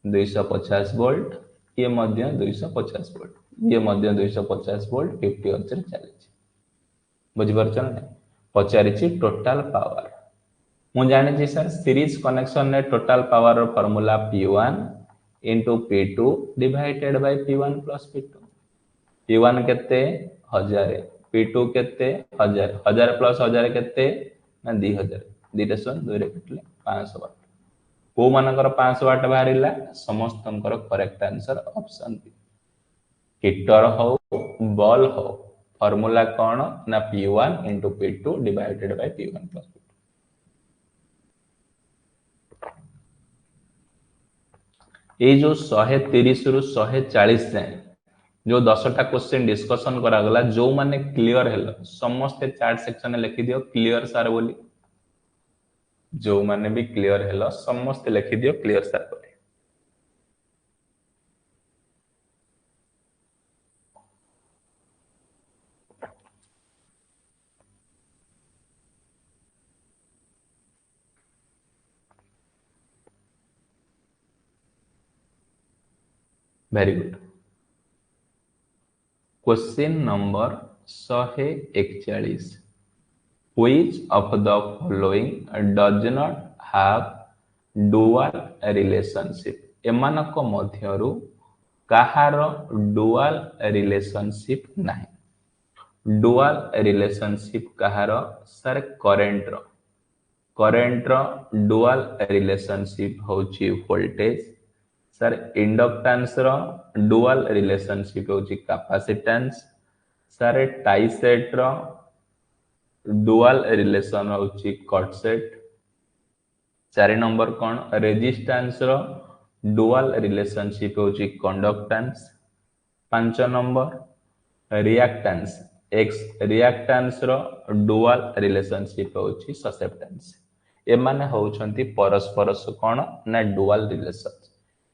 250 volt ये मध्य 250 वोल्ट ये मध्य 250 वोल्ट 50 हर्ट्ज रे चले बुझि परछ ना पचारिछि टोटल पावर मु जानि छी सर सीरीज कनेक्शन ने टोटल पावर रो formula P1 into P2 divided by P1 plus P2 P1 केते 1000 P2 केते 1000 1000 plus 1000 केते ना 2000 दीटा सन 2 रे कटले 500 वाट को मानकर 500 वाट बाहरिला समस्तंकर correct answer option B heater हो बॉल हो फार्मूला कौन ना P1 into P2 divided by P1 plus P2 ये जो 130 रु 140 जाए जो 10टा क्वेश्चन डिस्कशन करा गला जो माने क्लियर हेलो समस्त चैट सेक्शन में लिखि दियो क्लियर सर बोली जो माने भी क्लियर हेलो समस्त लिखि दियो क्लियर सर बोली very good question number 141 which of the following does not have dual relationship एमानक मध्यरु काहार डुआल रिलेशनशिप नाही डुआल रिलेशनशिप काहार सर करेंट रो डुआल रिलेशनशिप होची वोल्टेज सर इंडक्टेंस रो डुआल रिलेशनशिप होची कैपेसिटेंस सर टाइसेट रो डुआल रिलेशन होची कॉटसेट 4 नंबर कौन रेजिस्टेंस रो डुआल रिलेशनशिप होची conductance 5 number reactance X reactance रो डुआल रिलेशनशिप होची ससेप्टेंस ए माने होचंती परस्पर कोन ना डुआल रिलेशन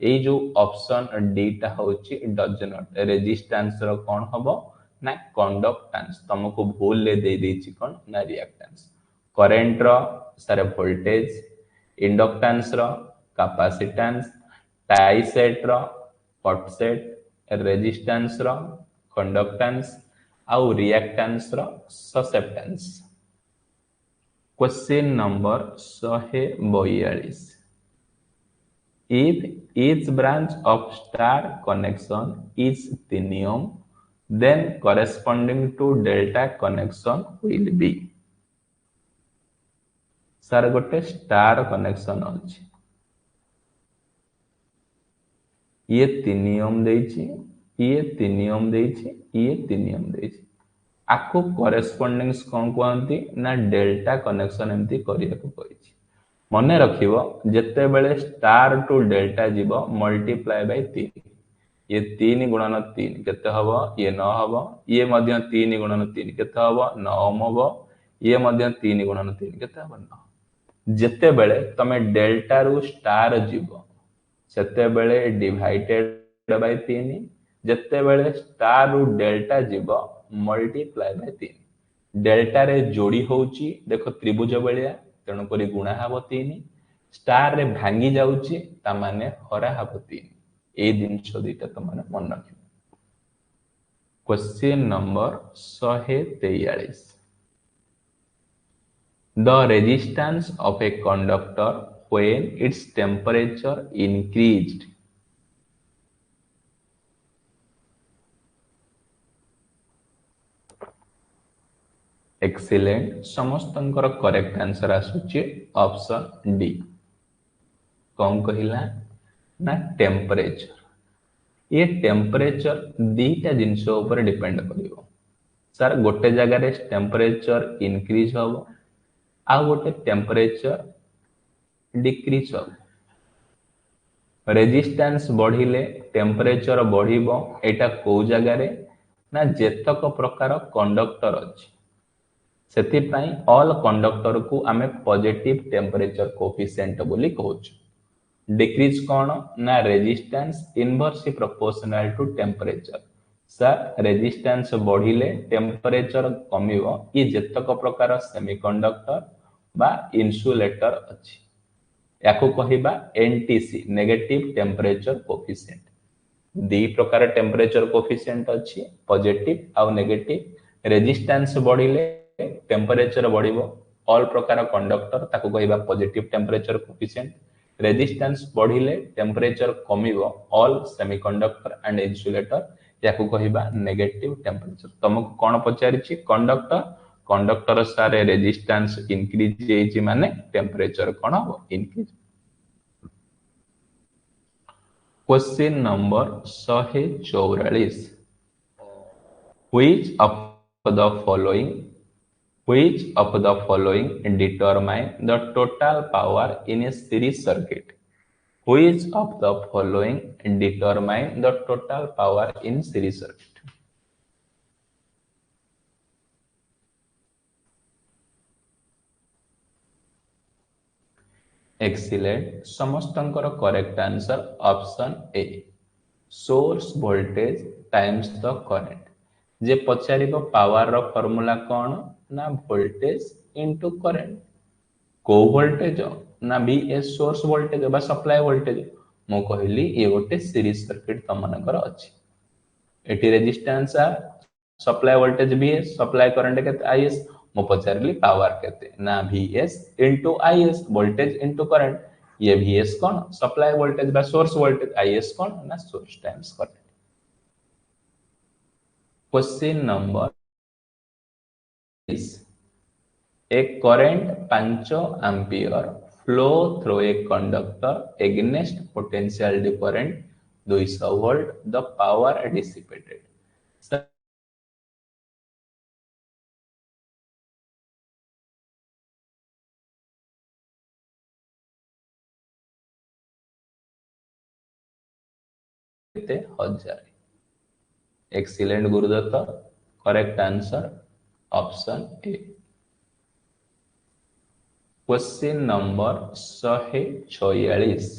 ए जो ऑप्शन डी टा होची डज नॉट रेजिस्टेंस रो कोन हबो ना कंडक्टेंस तुमको भूल ले दे देची कोन ना रिएक्टेंस करंट रो सारे वोल्टेज इंडक्टेंस रो कैपेसिटेंस टाइसेट रो कॉटसेट रेजिस्टेंस रो कंडक्टेंस आउ रिएक्टेंस रो susceptance question number 142 if each branch of star connection is tinium then corresponding to delta connection will be sir गोटे स्टार कनेक्शन अछि ये तीनियम देछि ये तीनियम देछि ये तीनियम देछि आको करेस्पोंडिंग्स कोन कहंती ना डेल्टा कनेक्शन एमती करिया को कहिछि मने रखिबो जत्ते बेले स्टार टू डेल्टा जीवो मल्टीप्लाई बाय 3 ये 3 गुणन 3 केते हबो ये 9 हबो ये मध्य 3 गुणन 3 केते हबो 9 हबो ये मध्य 3 गुणन 3 केते हबो 9 जत्ते बेले तमे डेल्टा रु स्टार जीवो सेते बेले डिवाइडेड बाय 3 जत्ते बेले स्टार रु डेल्टा जीवो मल्टीप्लाई बाय 3 डेल्टा रे जोड़ी होउची देखो त्रिभुज बेलिया तेणु करी गुणा हबो 3 स्टार रे भांगी जाउची ता माने हरा हबो 3 ए दिनछ दिटा त माने मन रखियो question number 143 The resistance of a conductor when its temperature increased excellent समस्तंकर करेक्ट आंसर आसुची ऑप्शन डी कौन कहिला ना टेम्परेचर ये टेम्परेचर दीटा जिनस ऊपर डिपेंड करिवो सर गोटे जगह रे टेम्परेचर इंक्रीज होबो आ गोटे टेम्परेचर डिक्रीज होबो रेजिस्टेंस बढ़िले टेम्परेचर बढ़िबो एटा को जगह रे ना जेतक प्रकार कंडक्टर अछि सेति पई ऑल कंडक्टर को आमे पॉजिटिव टेम्परेचर कोएफिशिएंट बोली कहउछु डिक्रीज कोन ना resistance inversely proportional to temperature sir resistance बढ़िले टेम्परेचर कमिवो ये जेतक प्रकार सेमीकंडक्टर बा इन्सुलेटर अछि याको कहिबा एनटीसी नेगेटिव टेम्परेचर कोएफिशिएंट दी प्रकार टेम्परेचर कोएफिशिएंट अछि पॉजिटिव आ नेगेटिव रेजिस्टेंस बढ़िले टेम्परेचर बढ़िबो ऑल प्रकार कंडक्टर ताको कहिबा पॉजिटिव टेम्परेचर कोएफिशिएंट रेजिस्टेंस बढ़िले टेम्परेचर कमिवो ऑल सेमीकंडक्टर एंड इन्सुलेटर याको कहिबा नेगेटिव टेम्परेचर तुमको कोन पचारिछि कंडक्टर कंडक्टर सारे रेजिस्टेंस इंक्रीज जेछि माने टेम्परेचर कोन हो increase question number 144 which of the following determine the total power in a series circuit which of the following determine the total power in series circuit excellent समस्तंकर correct answer option A source voltage times the current जे पचारिबो power रो formula कोन ना voltage into current को voltage ना VS source voltage बा supply voltage मो कहली ये गोटे सीरीज सर्किट तमनकर अछि एटी resistance R supply voltage VS supply current केते IS मु पचारली पावर केते ना VS into IS voltage into current ये VS कौन सप्लाई वोल्टेज बा सोर्स वोल्टेज IS कौन ना source times current question number is a current 5 ampere flow through a conductor against potential different 200 volt the power dissipated हजार excellent Gurudutt correct answer option A question number 146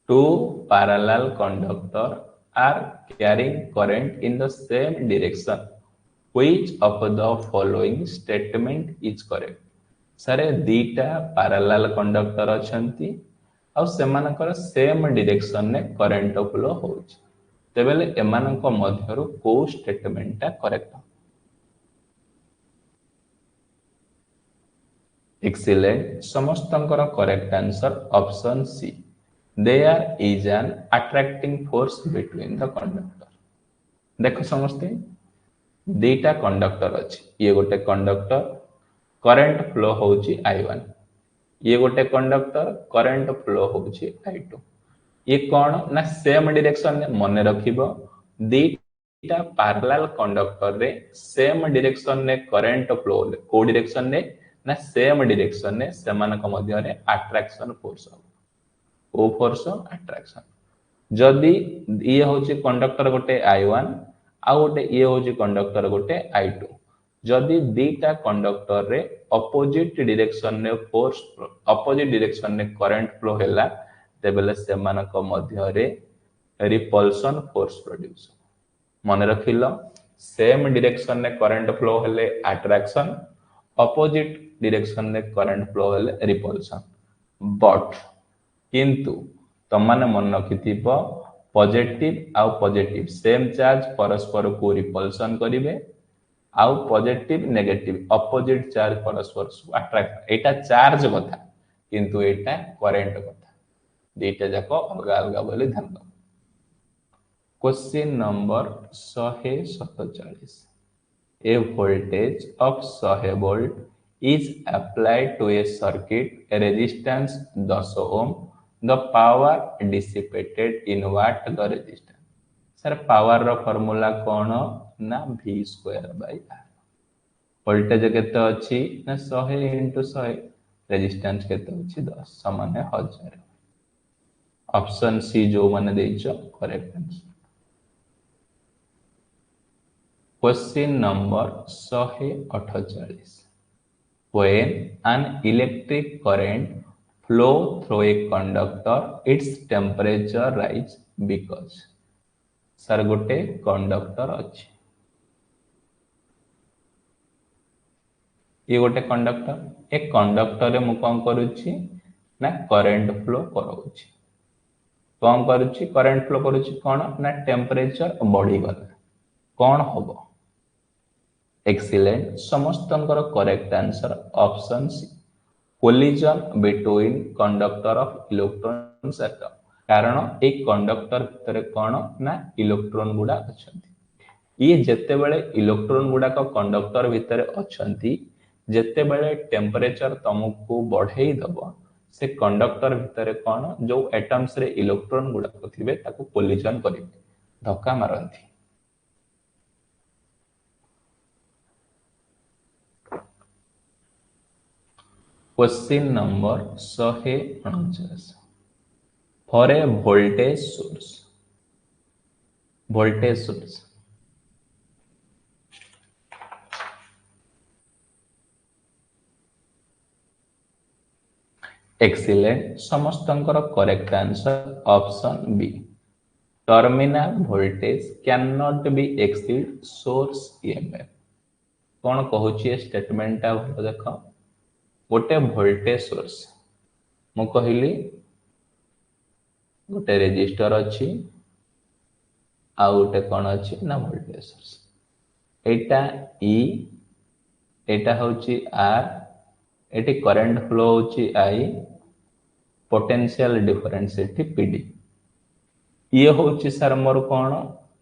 two parallel conductor are carrying current in the same direction which of the following statement is correct सारे दीटा parallel conductor अछंती ଆଉ ସେମାନଙ୍କର same ଡିରେକ୍ସନରେ current flow ହଉଛି ତେବେ ଏମାନଙ୍କ ମଧ୍ୟରୁ କୋଉ ଷ୍ଟେଟମେଣ୍ଟଟା କରେକ୍ଟ ହେବ एक्सीलेंट समस्तଙ୍କର correct answer option C there is an attracting force between the conductor देखो समझते दीटा कंडक्टर अच्छी ये गोटे कंडक्टर करंट फ्लो होची I1 ये गोटे कंडक्टर करंट फ्लो होची I2 ये कौन ना सेम डायरेक्शन में मन रखिबो दीटा पैरेलल कंडक्टर रे सेम डायरेक्शन ने करंट फ्लो को डायरेक्शन ने ना सेम डायरेक्शन ने सेमानक मध्य रे अट्रैक्शन फोर्स हो ओ फोर्स अट्रैक्शन जदि ये होची कंडक्टर गोटे I1 आ गोटे ये होची कंडक्टर गोटे I2 जदि दीटा कंडक्टर रे अपोजिट डायरेक्शन ने फोर्स अपोजिट डायरेक्शन ने करंट फ्लो हैला तेबेले सेमानक मध्य रे रिपल्सन फोर्स प्रोड्यूस मन रखिलो सेम डायरेक्शन ने करंट फ्लो हेले अट्रैक्शन अपोजिट डायरेक्शन ने करंट फ्लो हेले रिपल्सन बट किंतु तमाने मन रखिथिबो पॉजिटिव आउ पॉजिटिव सेम चार्ज परस्पर को रिपल्सन करिवे आउ पॉजिटिव नेगेटिव अपोजिट चार्ज परस्पर को अट्रैक्ट एटा चार्ज कथा किंतु एटा करंट कथा दीटा जाको अलगा अलगा बोली ध्यान दो question number 147 a voltage of 100 volt is applied to a circuit a resistance 10 ohm the power dissipated in what the resistance sir power रो फार्मूला कोन ना v square by r voltage केते अछि ना 100 * 100 रेजिस्टेंस केते अछि 10 समान 1000 ऑप्शन सी जो माने देइछो correct answer question number 148 when an electric current flow through a conductor its temperature rise because sir गोटे कंडक्टर अछि ये गोटे कंडक्टर ए कंडक्टर रे मु कोन करूची ना करंट फ्लो करूची कोन करूची करंट फ्लो करूची कोन ना टेम्परेचर बढ़ी गला कोन होबो एक्सीलेंट समस्तंकर correct answer option C collision between conductor of electrons atom कारण ए कंडक्टर भितर कोन ना इलेक्ट्रॉन गुडा अछंती ये जत्ते बेले इलेक्ट्रॉन गुडा को कंडक्टर भितर अछंती जत्ते बेले टेम्परेचर तुमको बढ़ेई दबो से कंडक्टर भितर कोन जो एटम्स रे इलेक्ट्रॉन गुडा को थिबे ताको कोलिजन करिवे धक्का मारंती question number 149 for a voltage source excellent समस्तंकर correct answer option B terminal voltage can not be exceed source EMF कौन कहूची स्टेटमेंट ता देखो गोटे वोल्टेज सोर्स मु कहली गोटे रेजिस्टर अच्छी आ गोटे कौन अच्छी ना वोल्टेज सोर्स एटा ई एटा होची आर एटी करंट फ्लो होची आई पोटेंशियल डिफरेंस एटी पीडी ये होची सर मोर कोन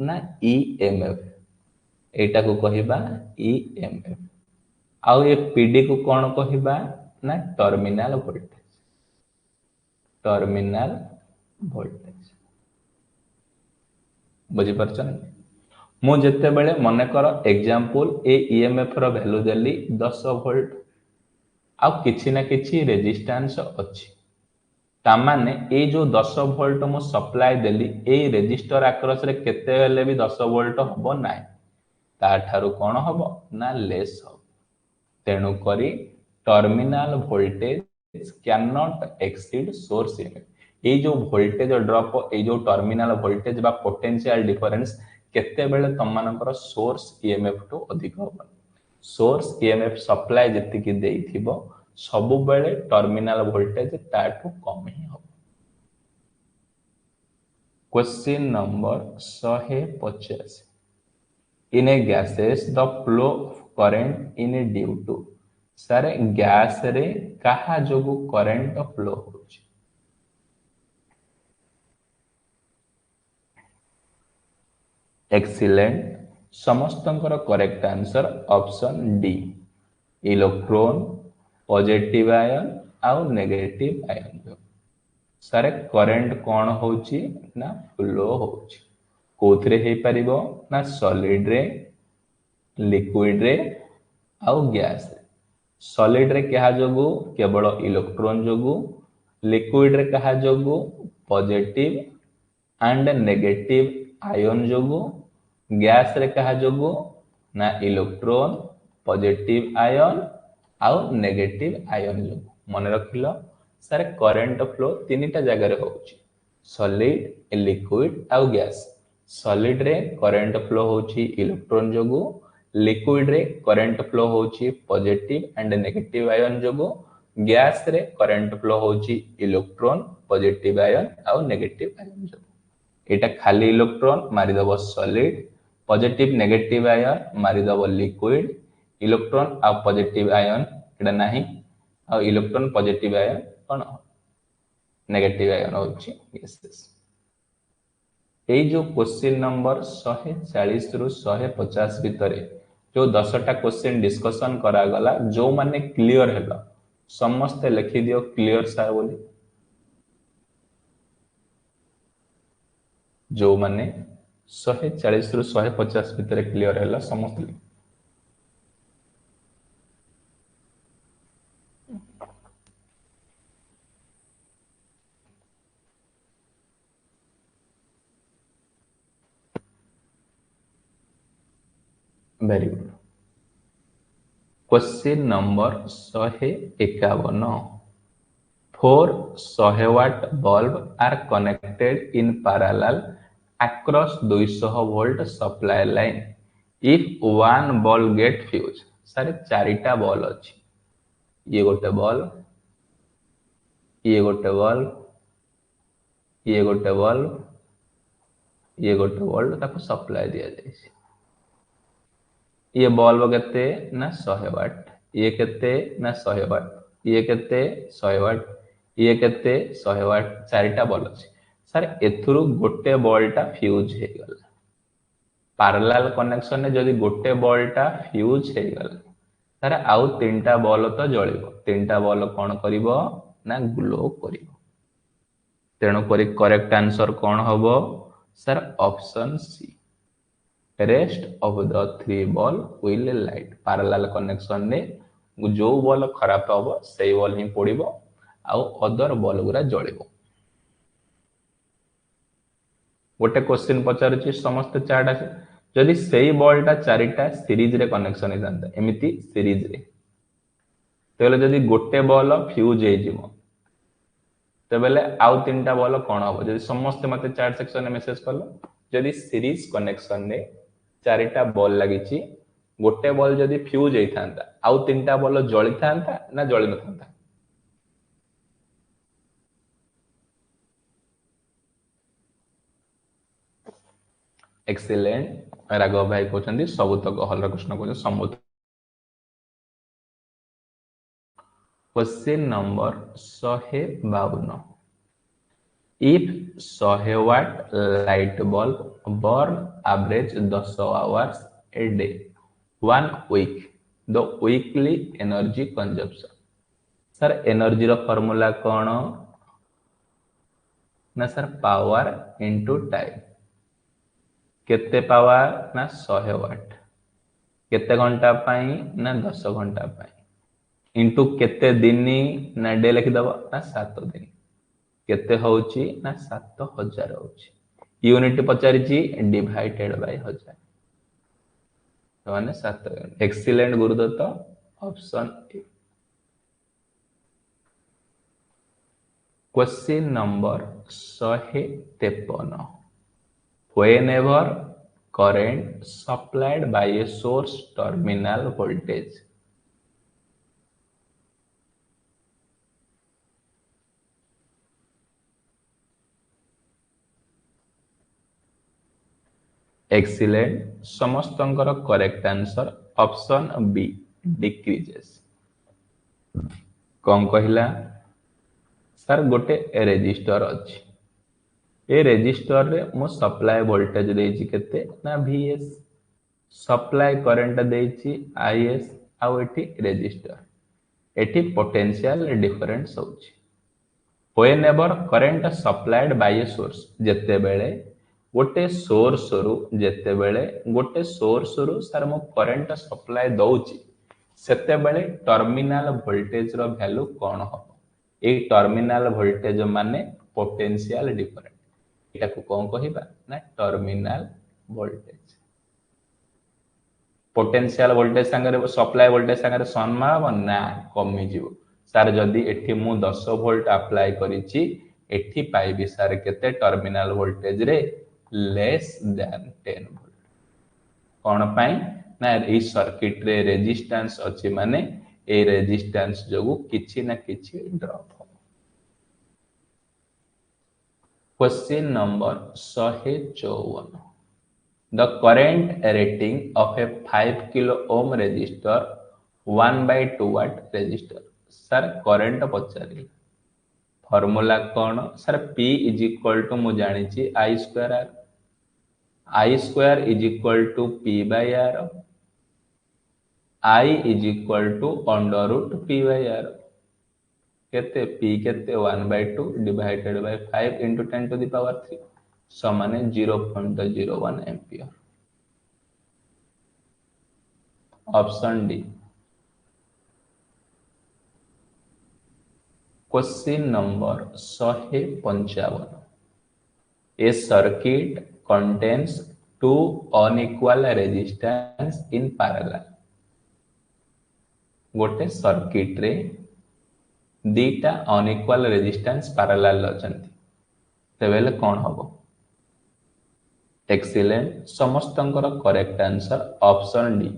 ना ईएमएफ एटा को कहिबा ईएमएफ आउ ये पीडी को कौन कहिबा ना टर्मिनल वोल्टेज बुझी परछन मु जते बेले मने कर एग्जांपल ए ईएमएफ रो वैल्यू देली 10 वोल्ट आ किछि ना किछि रेजिस्टेंस अछि तामाने ए जो 10 वोल्ट मु सप्लाई देली ए रेजिस्टर आक्रस रे केते हेले भी 10 वोल्ट हबो नाइ ता ठारू कोन हबो ना लेस हबो तेणु करी terminal voltage can not exceed source EMF ये जो वोल्टेज ड्रॉप ये जो टर्मिनल वोल्टेज बा पोटेंशियल डिफरेंस केते बेले तम मानकर सोर्स ईएमएफ टू अधिक होबो सोर्स ईएमएफ सप्लाई जति कि देइथिबो सब बेले टर्मिनल वोल्टेज ताटू कम ही हो question number 150 in a gases the flow of current in a due to sir gas रे कहा जोगु करंट फ्लो होची एक्सीलेंट समस्तंकर correct answer option D electron positive ion आउ नेगेटिव आयन सर करंट कौन होची ना फ्लो होची कोथरे हे परिबो ना सॉलिड रे लिक्विड रे आउ गैस रे सॉलिड रे कहा जोगु केवल इलेक्ट्रॉन जोगु लिक्विड रे कहा जोगु पॉजिटिव एंड नेगेटिव आयन जोगु गैस रे कहा जोगु ना इलेक्ट्रॉन पॉजिटिव आयन आउ नेगेटिव आयन जोगु मन रखिलो सर करंट फ्लो तीनटा जगह रे होची सॉलिड लिक्विड आउ गैस सॉलिड रे करंट फ्लो होची इलेक्ट्रॉन जोगु लिक्विड रे करंट फ्लो होची पॉजिटिव एंड नेगेटिव आयन जोगु गैस रे करंट फ्लो होची इलेक्ट्रॉन पॉजिटिव आयन आउ नेगेटिव आयन जोगु एटा खाली इलेक्ट्रॉन मारी दबो सॉलिड पॉजिटिव नेगेटिव आयन मारी दबो लिक्विड इलेक्ट्रॉन आ पॉजिटिव आयन एटा नाही आ इलेक्ट्रॉन पॉजिटिव आयन कोन नेगेटिव आयन होची गैसेस ए जो क्वेश्चन नंबर 140 रु 150 भितरे जो 10टा क्वेश्चन डिस्कशन करा गला जो माने क्लियर हेला समस्त लिखि दियो क्लियर सर बोली जो माने 140 रु 150 भितरे क्लियर हेला समस्त very good question number 151 4 100 watt bulb are connected in parallel across 200 volt supply line if one bulb get fuse सारे चारिटा बॉल अछि ये गोटे बल्ब ये गोटे बल्ब ये गोटे बल्ब ये गोटे बल्ब ताको सप्लाई दिया जाइछि ये बल्ब केते ना 100 वाट ये केते ना 100 वाट ये केते 100 वाट ये केते 100 वाट चारिटा बल्ब अछि सर एथुरु गोटे बल्बटा फ्यूज हे गला पैरेलल कनेक्शन ने जदी गोटे बल्बटा फ्यूज हे गला सर आउ तीनटा बल्ब तो जळिबो तीनटा बल्ब कोन करिवो ना ग्लो करिवो तेणु करी करेक्ट आंसर कोन हबो sir option C rest of the 3 bulb will light parallel connection ने जो बॉल खराब हबो सेई बॉल ही पड़िबो आउ अदर बॉल गुरा जळिबो गोटे क्वेश्चन पचारुची समस्त चार्ट आसे जदि सेई बॉलटा चारिटा सीरीज रे कनेक्शन हे जानता एमिति सीरीज रे तेले जदि गोटे बॉल फ्यूज हे जिवो तेबेले आउ तीनटा बॉल कोन हबो जदि समस्त मते चार्ट सेक्शन में मेसेज करलो जदि सीरीज कनेक्शन ने चारिटा बॉल लगी गोटे बॉल जदि फ्यूज होता आउ तीनटा बॉल जली था ना जली न था एक्सीलेंट राघव भाई कहते सबुतक हलर कृष्ण कहते समूत। Question number 152 if 100 watt light bulb burn average 10 hours a day 1 week the weekly energy consumption. Sir energy रो फॉर्मूला कौन ना सर पावर इंटू टाइम। केते पावर ना 100 वाट केते घंटा पाई ना 10 घंटा पाई इंटू केते दिन ना डे लिखिदब ना 7 दिन केते होउची ना 7000 होउची यूनिट पचारिची डिवाइडेड बाय 1000 तो माने 7 unit. Excellent Gurudatt option A. Question number 153 whenever current supplied by a source terminal voltage excellent समस्तंकर correct answer option B decreases. कौन कहला सर गोटे रेजिस्टर अच्छी ए रेजिस्टर रे मो सप्लाई वोल्टेज देछि केते ना vs सप्लाई करंट देछि is आउ एठी रेजिस्टर एठी पोटेंशियल डिफरेंस होछि। whenever current supplied by a source जेते बेले गोटे सोर्स रु जेते बेले गोटे सोर्स रु सर मो करंट सप्लाई दउछि सेते बेले टर्मिनल वोल्टेज रो वैल्यू कोन हो ए टर्मिनल वोल्टेज माने पोटेंशियल डिफरेंस एटा को कोन कहिबा ना टर्मिनल वोल्टेज। पोटेंशियल वोल्टेज संगे सप्लाई वोल्टेज संगे समान ना कमी जीवो सर जदि एठी मु 10 वोल्ट अप्लाई करिछि एठी पाइबी सर केते टर्मिनल वोल्टेज रे लेस देन 10 वोल्ट कोन पाई ना ए सर्किट रे रेजिस्टेंस अछि माने ए रेजिस्टेंस जोगु किछि ना किछि ड्रॉप हो। Question number 154 the current rating of a 5 kilo ohm resistor 1/2 watt resistor sir current पचारि फॉर्मूला कौन sir P is equal to मु जानी छि I square is equal to P by R I is equal to under root P by R केते P केते 1/2 divided by 5 into 10 to the power 3 समान 0.01 ampere. Option D. Question number 155 a circuit contains two unequal resistance in parallel गोटे circuit रे दीटा unequal resistance parallel अछंती तेबेले कोन हबो। Excellent समस्तंकर correct answer option D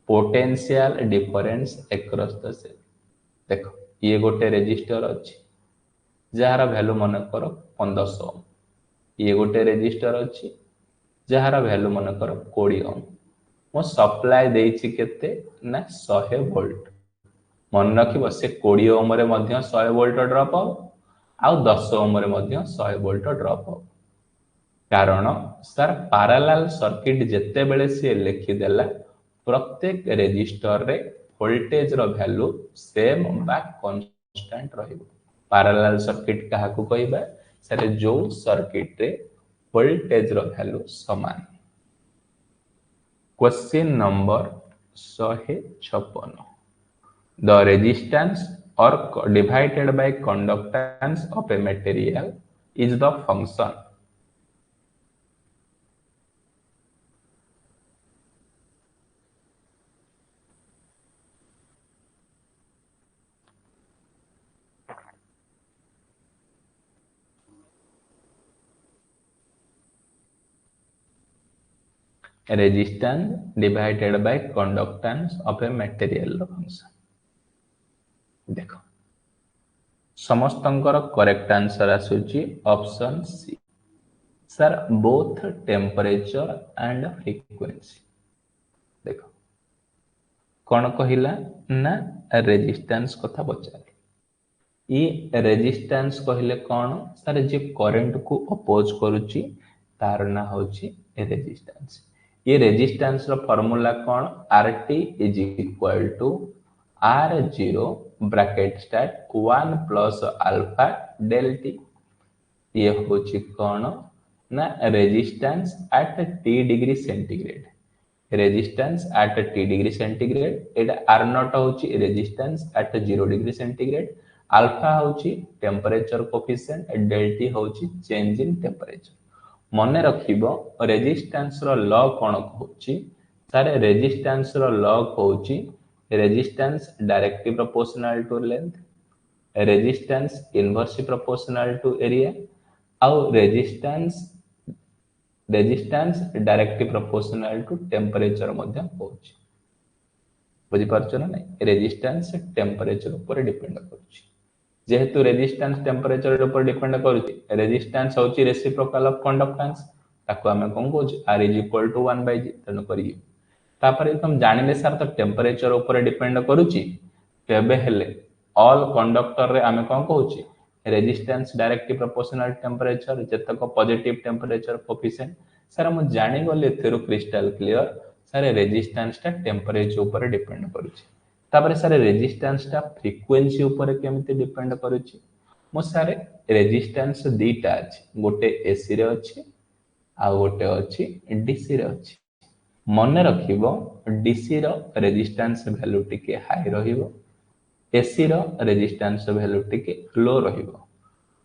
potential difference across the cell. देखो ये गोटे रेजिस्टर अच्छी जार वैल्यू मन कर 1500 ओम ये गोटे रेजिस्टर अच्छी जार वैल्यू मन कर 20 ओम मो सप्लाई देछि केते ना 100 वोल्ट मन रखिबो से 20 ओम रे मध्य 100 वोल्ट ड्रॉप हो आउ 10 ओम रे मध्य 100 वोल्ट ड्रॉप हो कारण सर पैरेलल सर्किट जेते बेले से लिखि देला प्रत्येक रेजिस्टर रे वोल्टेज रो वैल्यू सेम बा कांस्टेंट रहिबो। पैरेलल सर्किट काहा को कहबा सर जो सर्किट रे वोल्टेज रो वैल्यू समान। Question number 156 the resistance or divided by conductance of a material is the function resistance divided by conductance of a material function। देखो समस्तंकर करेक्ट आंसर आसुची option C sir both temperature and frequency. देख कौन कहला ना resistance कथा पचारे। ये resistance कहले कौन सर जे करंट को अपोज करुच्ची तार ना होची रेजिस्टेंस। ये रेजिस्टेंस रो फार्मूला कौन RT is equal to R0 bracket start 1 plus alpha del T. ये होची कौन ना resistance at T degree centigrade. Resistance at T degree centigrade एटा R नॉट होची resistance at 0 degree centigrade. Alpha होची टेम्परेचर कोफिशिएंट, डेल टी होची change in temperature. मने रखिबो रेजिस्टेंस रो लॉ कोन होची सारे रेजिस्टेंस रो लॉ होची resistance directly proportional to length, resistance inversely proportional to area और resistance directly proportional to temperature मध्य होची। बुझी पारछो ना नहीं रेजिस्टेंस टेम्परेचर ऊपर डिपेंड करूची। जेहेतु रेजिस्टेंस टेम्परेचर ऊपर डिपेंड करूची रेजिस्टेंस होची रेसिप्रोकल ऑफ कंडक्टेंस ताको हमें कोन कहूची R is equal to 1/G तनो करी। तापर तुम जानिले सर तो टेम्परेचर ऊपर डिपेंड करूची केबे हेले ऑल कंडक्टर रे हमें कोन कहूची रेजिस्टेंस डायरेक्टली प्रोपोर्शनल टेम्परेचर जतक पॉजिटिव टेम्परेचर कोफिशिएंट। सर हम जानि गले थेरो क्रिस्टल क्लियर सर रेजिस्टेंस टा टेम्परेचर ऊपर डिपेंड करूची। तापर सर रेजिस्टेंस टा फ्रीक्वेंसी ऊपर केमिति डिपेंड करूची मो सर रेजिस्टेंस दीटा अछि गोटे एसी रे अछि आ गोटे अछि डीसी रे अछि। मन रखिबो डीसी रो रेजिस्टेंस वैल्यू टिके हाई रहिबो एसी रो रेजिस्टेंस वैल्यू टिके लो रहिबो।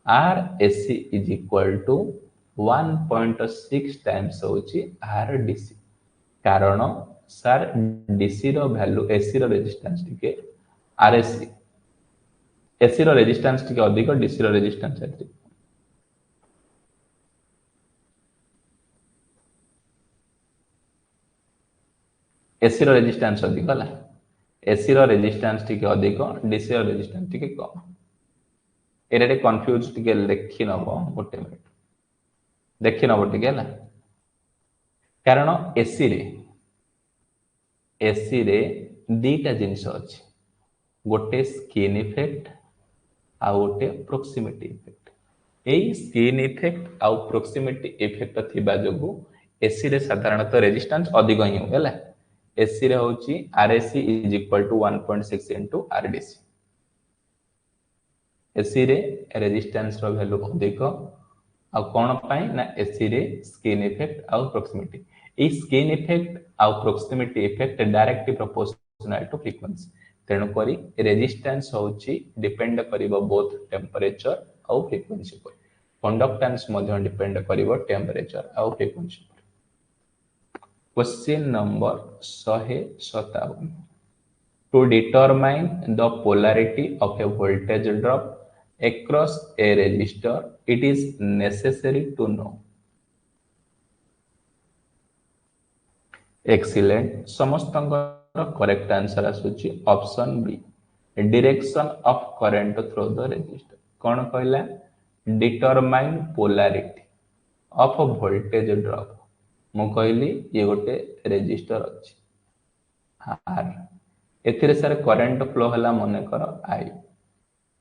R AC is equal to 1.6 times होची R DC कारण सर डीसी रो वैल्यू एसी रो रेजिस्टेंस टिके RSC एसी रो रेजिस्टेंस टिके अधिक डीसी रो रेजिस्टेंस अधिक। एसी रो रेजिस्टेंस अधिक हला एसी रो रेजिस्टेंस टिके अधिक डीसी रो रेजिस्टेंस टिके कम। एरे कंफ्यूज टिके लेखि नबो गोटे मिनिट देखि नबो टिके हला कारण एसी रे दीटा जिनिस अछि गोटे स्किन इफेक्ट आ गोटे प्रोक्सिमिटी इफेक्ट। एई स्किन इफेक्ट आ प्रोक्सिमिटी इफेक्ट थिबा जोगु एसी रे साधारणतः रेजिस्टेंस अधिक ही होला। एसी रे होची RAC इज इक्वल टू 1.6 इनटू RDC। एसी रे रेजिस्टेंस रो वैल्यू अधिक आ कोन पई ना एसी रे स्किन इफेक्ट आ प्रोक्सिमिटी। ए स्किन इफेक्ट आ proximity effect directly proportional to frequency तेणु करी रेजिस्टेंस होची डिपेंड करिवो बोथ टेम्परेचर आ फ्रीक्वेंसी पर। कंडक्टेंस मध्ये डिपेंड करिवो टेम्परेचर आ फ्रीक्वेंसी पर। Question number 157 to determine the polarity of a voltage drop across a resistor it is necessary to know। Excellent समस्त करेक्ट आंसर आसुची option B direction of current through the resistor. कौन कहला determine polarity of voltage drop. मु कहली ये गोटे resistor अछि are एथिरे सर करंट फ्लो हला मने कर आई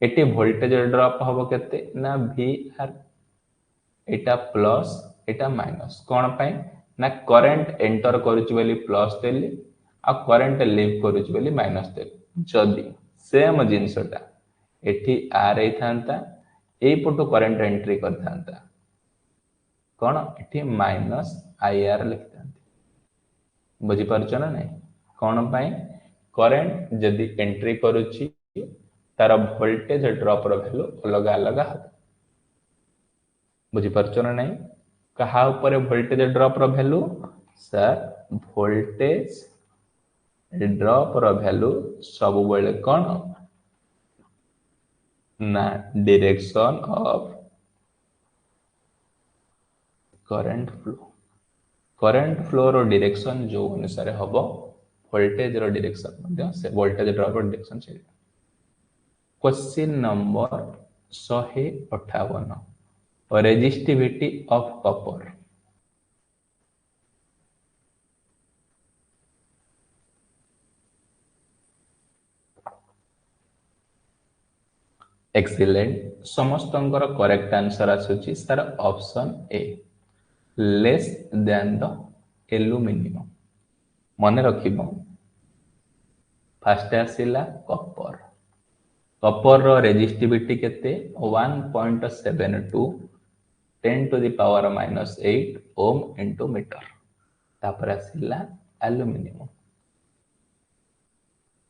एटी वोल्टेज ड्रॉप हबो केते ना VR एटा प्लस एटा माइनस कोन पई ना करंट एंटर करूची बेली प्लस देली आ करंट लीव करूची बेली माइनस देली। जदी सेम जिंसटा एठी R ए थांता ए पटो करंट एंट्री कर थांता कोन एठी माइनस IR लिखतांती। बुझी परछ ना नहीं कोन पई करंट जदी एंट्री करूची तार वोल्टेज ड्रॉप रो वैल्यू अलग अलग हबो। बुझी परछ ना नहीं कहा ऊपर वोल्टेज ड्रॉप रो वैल्यू सर वोल्टेज ड्रॉप रो वैल्यू सब बेले कोन ना डायरेक्शन ऑफ करंट फ्लो रो डायरेक्शन जो अनुसार हबो वोल्टेज रो डायरेक्शन मध्ये से वोल्टेज ड्रॉप रो डायरेक्शन से। Question number 158 resistivity of copper. Excellent. समस्तंकर करेक्ट आंसर आसुची sir option A less than the aluminium. मन रखिबो फास्ट आसिला कॉपर। कॉपर रो रेजिस्टिविटी केते 1.72 10 to the power minus 8 ohm into metre. तापर आसिला एल्युमिनियम।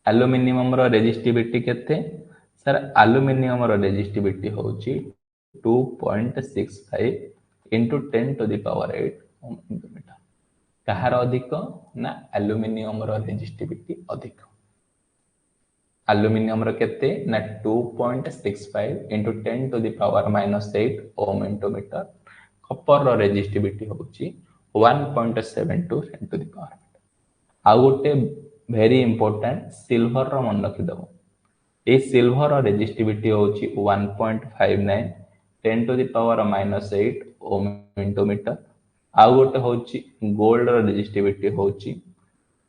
एल्युमिनियम रो रेजिस्टिविटी केते सर एल्युमिनियम रो रेजिस्टिविटी होची 2.65 into 10 to the power 8 ohm into metre. कहार अधिक ना एल्युमिनियम रो रेजिस्टिविटी अधिक। एल्युमिनियम रो केते ना 2.65 into 10 to the power minus 8 ohm into metre. Copper रो रेजिस्टिविटी होची 1.72 into the power मीटर। आ गोटे वेरी इंपोर्टेंट सिल्वर रो मन रखि दबो। ए सिल्वर रो रेजिस्टिविटी होची 1.59 10 to the power minus 8 ohm into metre. आ गोटे होची गोल्ड रो रेजिस्टिविटी होची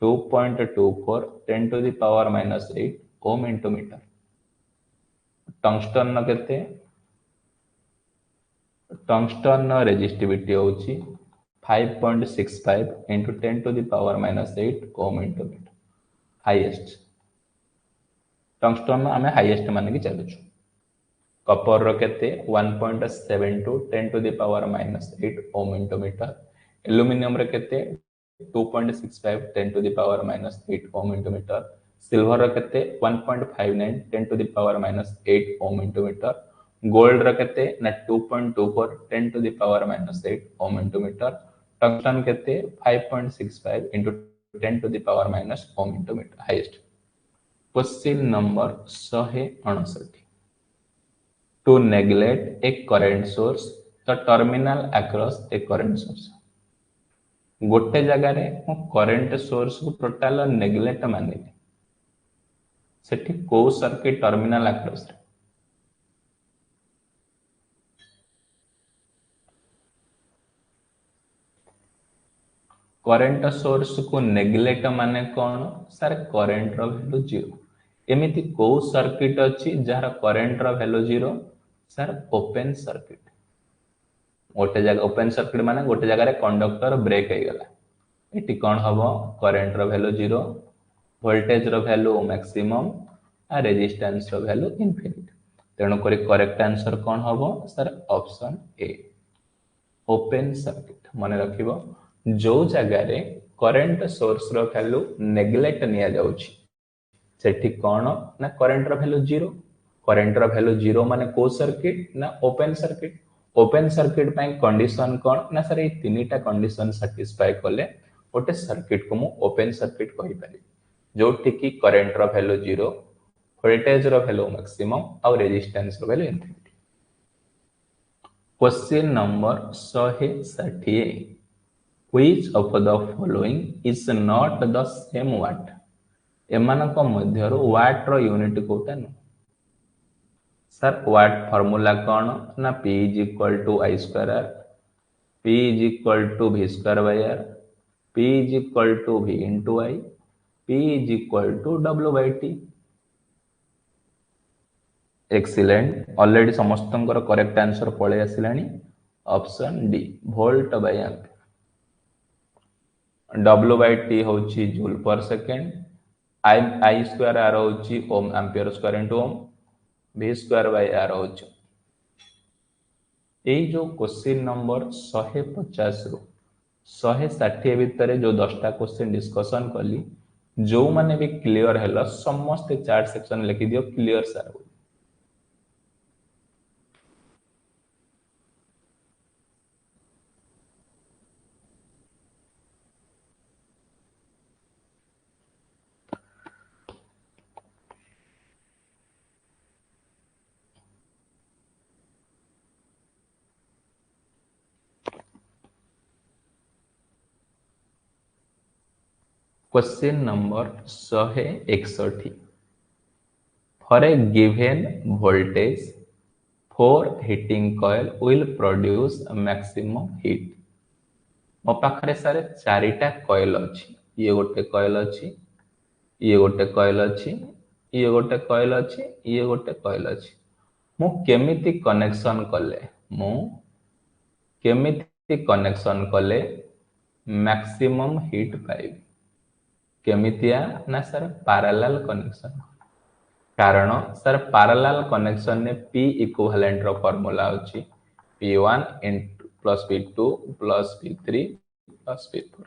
2.24 10 to the power minus 8 ohm into metre. Tungsten न केते टंगस्टन नो रेजिस्टिविटी होची 5.65 into 10 to the power minus 8 ohm into metre. Highest tungsten आमे highest माने की चलु छु। कॉपर रो केते 1.72 10 to the power minus 8 ohm into metre. Aluminium रो केते 2.65 10 to the power minus 8 ohm into metre. Silver रो केते 1.59 10 to the power minus 8 ohm into metre. Gold रो केते ना 2.24 10 to the power minus 8 ohm into metre. Tungsten केते 5.65 into 10 to the power minus ohm into metre. Highest question number 159 to neglect a current source the terminal across a current source। गोटे जगह रे मो current source को total neglect मानिले सेठी को circuit terminal across रे current source को neglect माने कोन sir current रो वैल्यू 0। एमिति को सर्किट अछि जार करंट रो वैल्यू 0 सर ओपन सर्किट। गोटे जगह ओपन सर्किट माने गोटे जगह रे कंडक्टर ब्रेक हे गला एटी कोन हबो करंट रो वैल्यू 0 वोल्टेज रो वैल्यू मैक्सिमम आ रेजिस्टेंस रो वैल्यू इनफिनिट। तेणु करी करेक्ट आंसर कोन हबो सर ऑप्शन ए ओपन सर्किट। मन रखिबो जो जगह रे करंट सोर्स रो वैल्यू नेग्लेक्ट निया जाउची सेठी कोन ना करंट रो वैल्यू 0। करंट रो वैल्यू 0 माने को सर्किट ना ओपन सर्किट। ओपन सर्किट पई कंडीशन कोन ना सर ए तीनटा कंडीशन सैटिस्फाई करले गोटे सर्किट को मु ओपन सर्किट कहि पारि जोठी की करंट रो वैल्यू 0 वोल्टेज रो वैल्यू मैक्सिमम और रेजिस्टेंस रो value infinity. Question number 160 which of the following is not the same watt. एमानक मध्यरो वाट रो यूनिट कोटा न सर वाट फार्मूला कोन ना P is equal to I square R, P is equal to V square by R, P is equal to V into I, P is equal to W by T। Excellent already समस्तंकर correct answer पळे आसिलानी option D volt by ampere. W by T होची joule per second, I square R होची ohm ampere square into ohm, V square by R होची। ए जो question number 150 रु 160 भितर जो 10टा क्वेश्चन डिस्कशन कली जो माने भी क्लियर हैला समस्त चार्ट सेक्शन लिखि दियो clear sir. Question number 161 for a given voltage for heating coil will produce maximum heat. मो पाखरे सारे चारिटा कॉइल अछि, ये गोटे कॉइल अछि, ये गोटे कॉइल अछि, ये गोटे कॉइल अछि, ये गोटे कॉइल अछि। मु केमिति कनेक्शन कले, मु केमिति कनेक्शन कले मैक्सिमम हिट पाइबी। केमितिया ना सर पैरेलल कनेक्शन, कारण सर पैरेलल कनेक्शन ने P इक्विवेलेंट रो फार्मूला अछि P1 plus P2 plus P3 plus P4।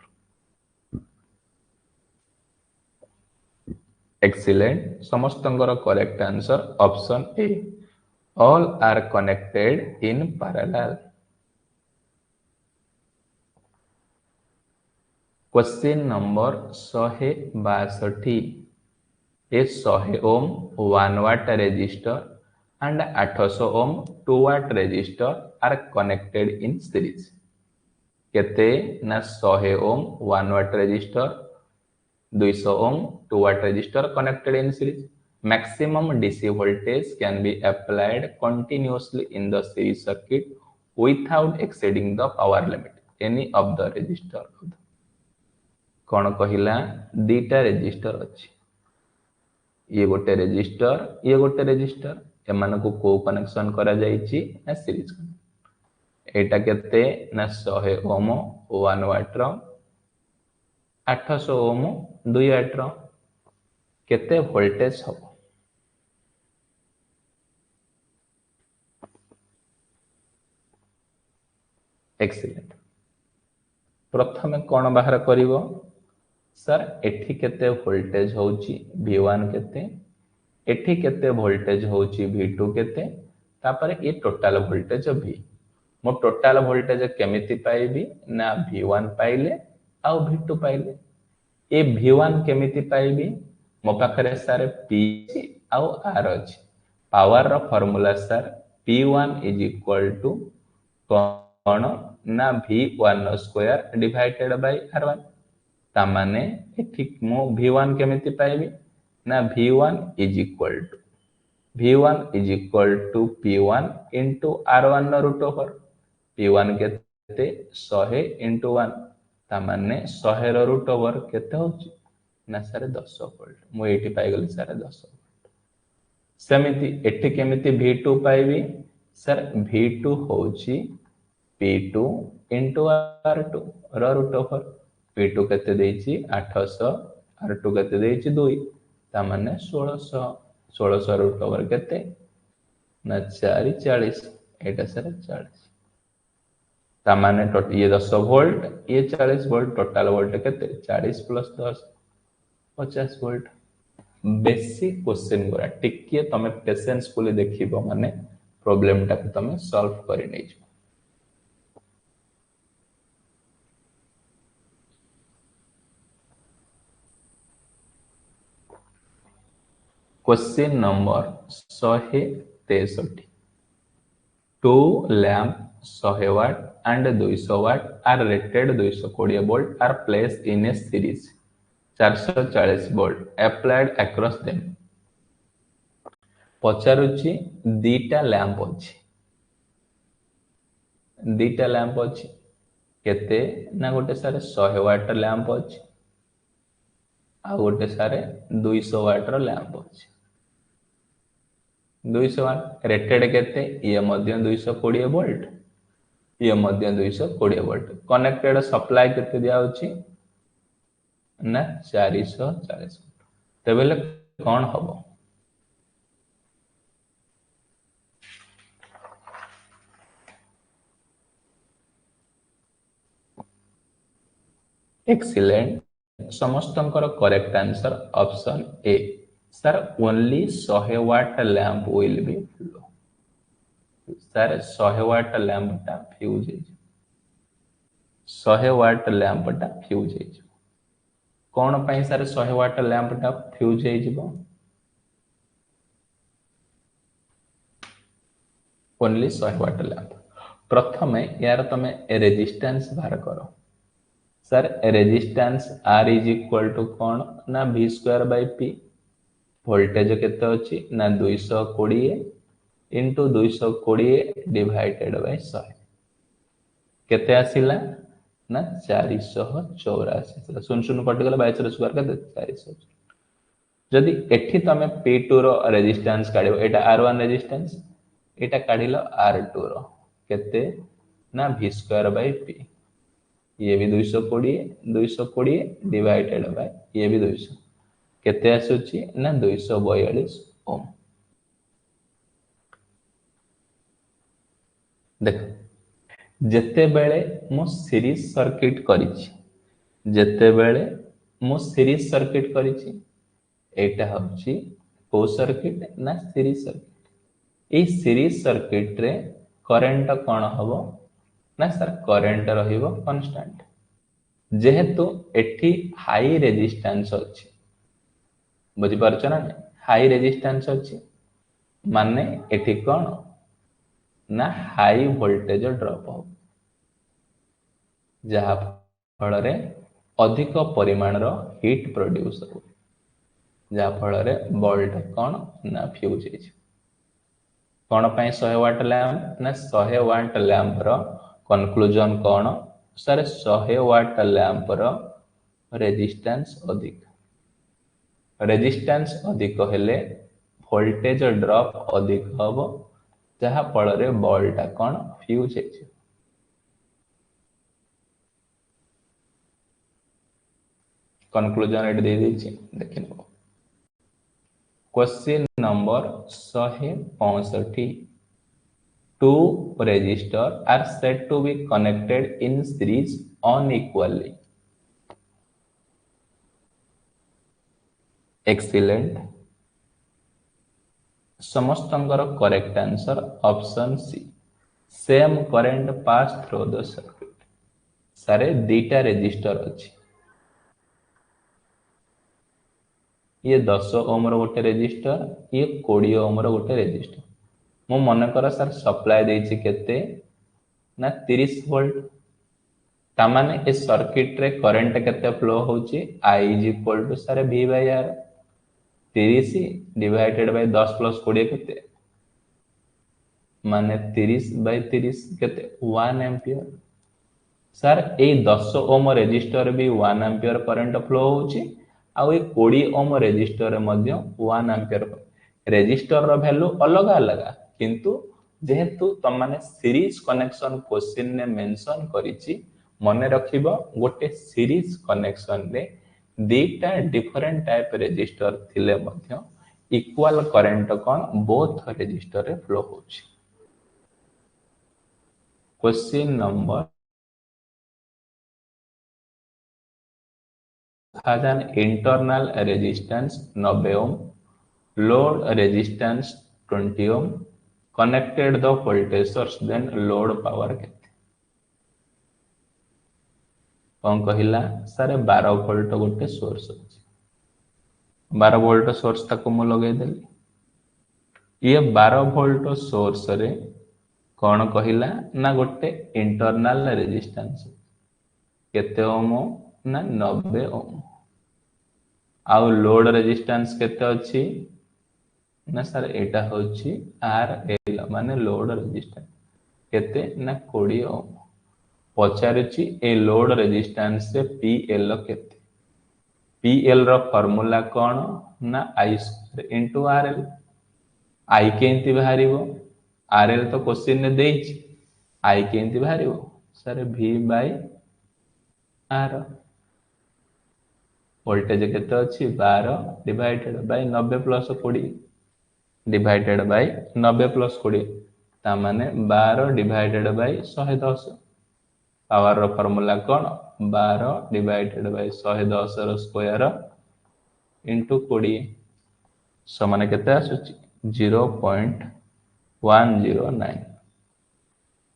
Excellent, समस्तंकर correct answer option A, all are connected in parallel. Question number 162, a 100 ohm 1 watt resistor and 800 ohm 2 watt resistor are connected in series। केते ना 100 ohm 1 watt resistor 200 ohm 2 watt resistor connected in series। Maximum DC voltage can be applied continuously in the series circuit without exceeding the power limit any of the resistor। कौन कहिला दीटा resistor अच्छी, ये गोटे resistor, ये गोटे resistor, एमान को को कनेक्शन करा जायछि ना सीरीज कनेक्शन। एटा केते ना 100 ओम 1 वाट रो 800 ओम 2 वाट रो केते वोल्टेज हबो। एक्सीलेंट, प्रथमे कौन बाहर करिवो सर एठी केते वोल्टेज होउची V1 केते, एठी केते वोल्टेज होउची V2 केते, तापर ये टोटल वोल्टेज V। मो टोटल वोल्टेज केमिति पाइबी ना V1 पाइले आउ V2 पाइले। ए V1 केमिति पाइबी, मो पाखरे सर P आउ R अछि। पावर रो formula sir P1 is equal to कौन ना V1 square divided bye R1। तामाने ठीक मो V1 केमिति पाइबी ना V1 is equal to P1 into R1 नो रूट ओवर। P1 केते 100 इंटू 1, तामाने 100 रो रूट ओवर केते होची ना सर 10 वोल्ट। मु एठी पाइ गली सर 10 वोल्ट। सेमिति एठी केमिति V2 पाइबी सर V2 होची P2 इंटू R2 रो रूट ओवर। P2 केते देइछि 800, R2 केते देइछि 2, तामाने 1600 रूट ओवर केते ना 4 40, एटा सर 40। तामाने ये 10 वोल्ट ये 40 वोल्ट, टोटल वोल्ट केते 40 प्लस 10 50 वोल्ट। बेसिक क्वेश्चन गुरा टिके तमे पेशेंसफुली देखिबो माने प्रॉब्लम टा तमे सॉल्व करि नै छ। Question number 163, two lamp 100 watt and 200 watt are rated 220 volt are placed in a series 440 volt applied across them। पचारुची दीटा लैंप अच्छी, दीटा लैंप अच्छी केते ना गोटे सारे 100 वाट लैंप अच्छी आ गोटे सारे 200 वाट लैंप अच्छी। 200 वाट रेटेड केते ये मध्य 220 वोल्ट, ये मध्य 220 वोल्ट। कनेक्टेड सप्लाई केते दिया होची ना 440 वोल्ट। तेबेले कौन हबो एक्सीलेंट, समस्तंकर correct answer option A sir only 100 watt lamp will be flow. Sir 100 watt lamp टा फ्यूज है, 100 वाट लैंप टा फ्यूज है। कौन पाई सर 100 वाट लैंप टा फ्यूज है जिवो ओनली 100 वाट लैंप। प्रथमे यार तमे रेजिस्टेंस बाहर करो sir. Resistance R is equal to कौन ना V square by P। Voltage केते अछि ना 220, इंटू 220 डिवाइडेड बाय 100 केते आसिला ना 484 शून्य शून्य कटिगला 22 स्क्वायर के 400 जदि एठी तमे P2 रो रेजिस्टेंस काढिबो एटा R1 रेजिस्टेंस एटा काढिलो R2 रो केते ना V स्क्वायर बाय P ये भी 220 डिवाइडेड बाय ये भी 200 केते आसुची ना 242 ओम देख जेते बेले मो सीरीज सर्किट करिछि जेते बेले मो सीरीज सर्किट करिछि एटा होछि को सर्किट ना सीरीज सर्किट ए सीरीज सर्किट रे करंट कोन हबो ना सर करंट रहिबो कांस्टेंट जेहेतु एठी हाई रेजिस्टेंस अछि बुझि परछ ना हाई रेजिस्टेंस अछि माने एठी कोन ना हाई वोल्टेज ड्रॉप हो जहा फल रे अधिक परिमाण रो हीट प्रोड्यूस हो जहा फल रे बल्ब कोन ना फ्यूज हे कोन पई 100 वाट लैंप ना 100 वाट लैंप रो कंक्लूजन कोन सर 100 वाट लैंप रो रेजिस्टेंस अधिक हेले वोल्टेज ड्रॉप अधिक हबो जहा फल रे बल्ब कोन फ्यूज हे कंक्लूजन एट दे दीची देखिन question number 165 two resistors are said to be connected in series unequally excellent समस्तंकर correct answer option C same current pass through the circuit सारे दीटा रेजिस्टर अछि ये 10 ओम रो गोटे रेजिस्टर ये 20 ओम रो गोटे रेजिस्टर मो मन कर सर सप्लाई देछि केते ना 30 वोल्ट ता माने ए सर्किट रे करंट केते फ्लो होछि I = sir V by R 30 divided by 10 plus 20 केते माने 30 बाय 30 केते 1 एम्पियर सर ए 10 ओम रेजिस्टर भी 1 एम्पियर करंट फ्लो होछि आ ए 20 ओम रेजिस्टर मध्य 1 एम्पियर रेजिस्टर रो वैल्यू अलग अलग किंतु जेहेतु तुम माने सीरीज कनेक्शन क्वेश्चन ने मेंशन करिछि मने रखिबो गोटे सीरीज कनेक्शन रे दीटा डिफरेंट टाइप रेजिस्टर थिले मध्य इक्वल करंट कोन बोथ रेजिस्टर रे फ्लो होछि question number has an internal resistance 90 ohm load resistance 20 ohm connected the voltage source then load power केते कौन कहिला सारे 12 वोल्ट गोटे सोर्स अछि 12 वोल्ट सोर्स तक मु लगे देली ये 12 वोल्ट सोर्स रे कौन कहिला ना गोटे इंटरनल रेजिस्टेंस केते ओम ना 90 ओम आउ लोड रेजिस्टेंस केते अछि ना सर एटा होछि RL माने लोड रेजिस्टेंस केते ना 20 ओम पचारुछि ए लोड रेजिस्टेंस से PL केते PL रो फार्मूला कोन ना I² RL I केंति बाहरिबो RL तो क्वेश्चन ने देछि I केंति बाहरिबो sir V by R voltage केते अछि 12 divided by 90 plus 20 divided by 90 plus 20 ता माने 12 डिवाइडेड बाय 110 पावर रो फार्मूला कोन 12 डिवाइडेड बाय 110 रो स्क्वायर इनटू 20 समान केते आसुची 0.109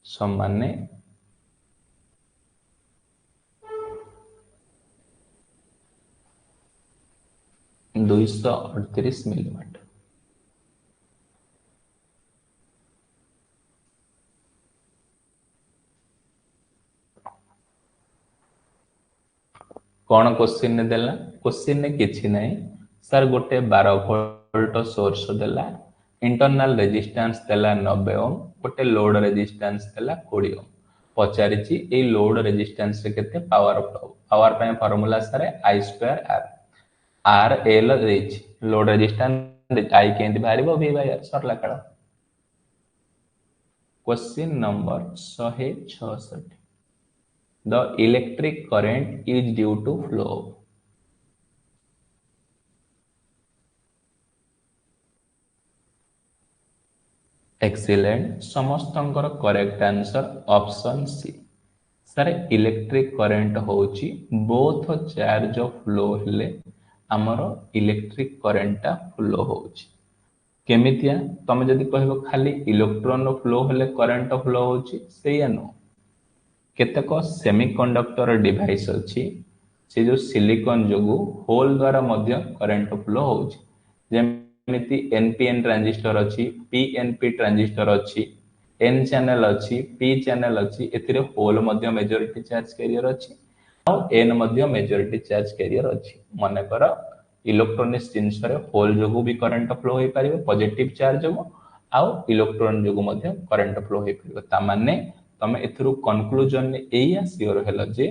समान 238 मिलीमीटर कौन क्वेश्चन ने देला क्वेश्चन ने किछि नहीं सर गोटे 12 वोल्ट सोर्स देला इंटरनल रेजिस्टेंस देला 90 ओम गोटे लोड रेजिस्टेंस देला 20 ओम पचारिछि ए लोड रेजिस्टेंस रे केते पावर फ्लो पावर पे फार्मूला सारे I square R R L देछि लोड रेजिस्टेंस आई केंति बाहरिबो v बाय r सरला कळ question number 166 the electric current is due to flow excellent समस्तंकर correct answer option C sir electric current होची both charge flow हेले हमर electric करंटा flow होची केमितिया तमे जदि कहबो खाली इलेक्ट्रॉन फ्लो हेले करंट फ्लो होची सेया नो केतक सेमीकंडक्टर डिवाइस अछि से जो सिलिकॉन जोगु होल द्वारा मध्य करंट फ्लो होची जेमिति एनपीएन ट्रांजिस्टर अछि पीएनपी ट्रांजिस्टर अछि एन चैनल अछि पी चैनल अछि एथिरे होल मध्य मेजॉरिटी चार्ज कैरियर अछि और एन मध्य मेजॉरिटी चार्ज कैरियर अछि माने कर इलेक्ट्रॉनिक्स जिंस रे होल जोगु भी करंट फ्लो होई परिबो पॉजिटिव चार्ज जोगु आउ इलेक्ट्रॉन जोगु मध्य करंट फ्लो होई परिबो ता माने तमे एथिरु कंक्लूजन एया सियोर हेला जे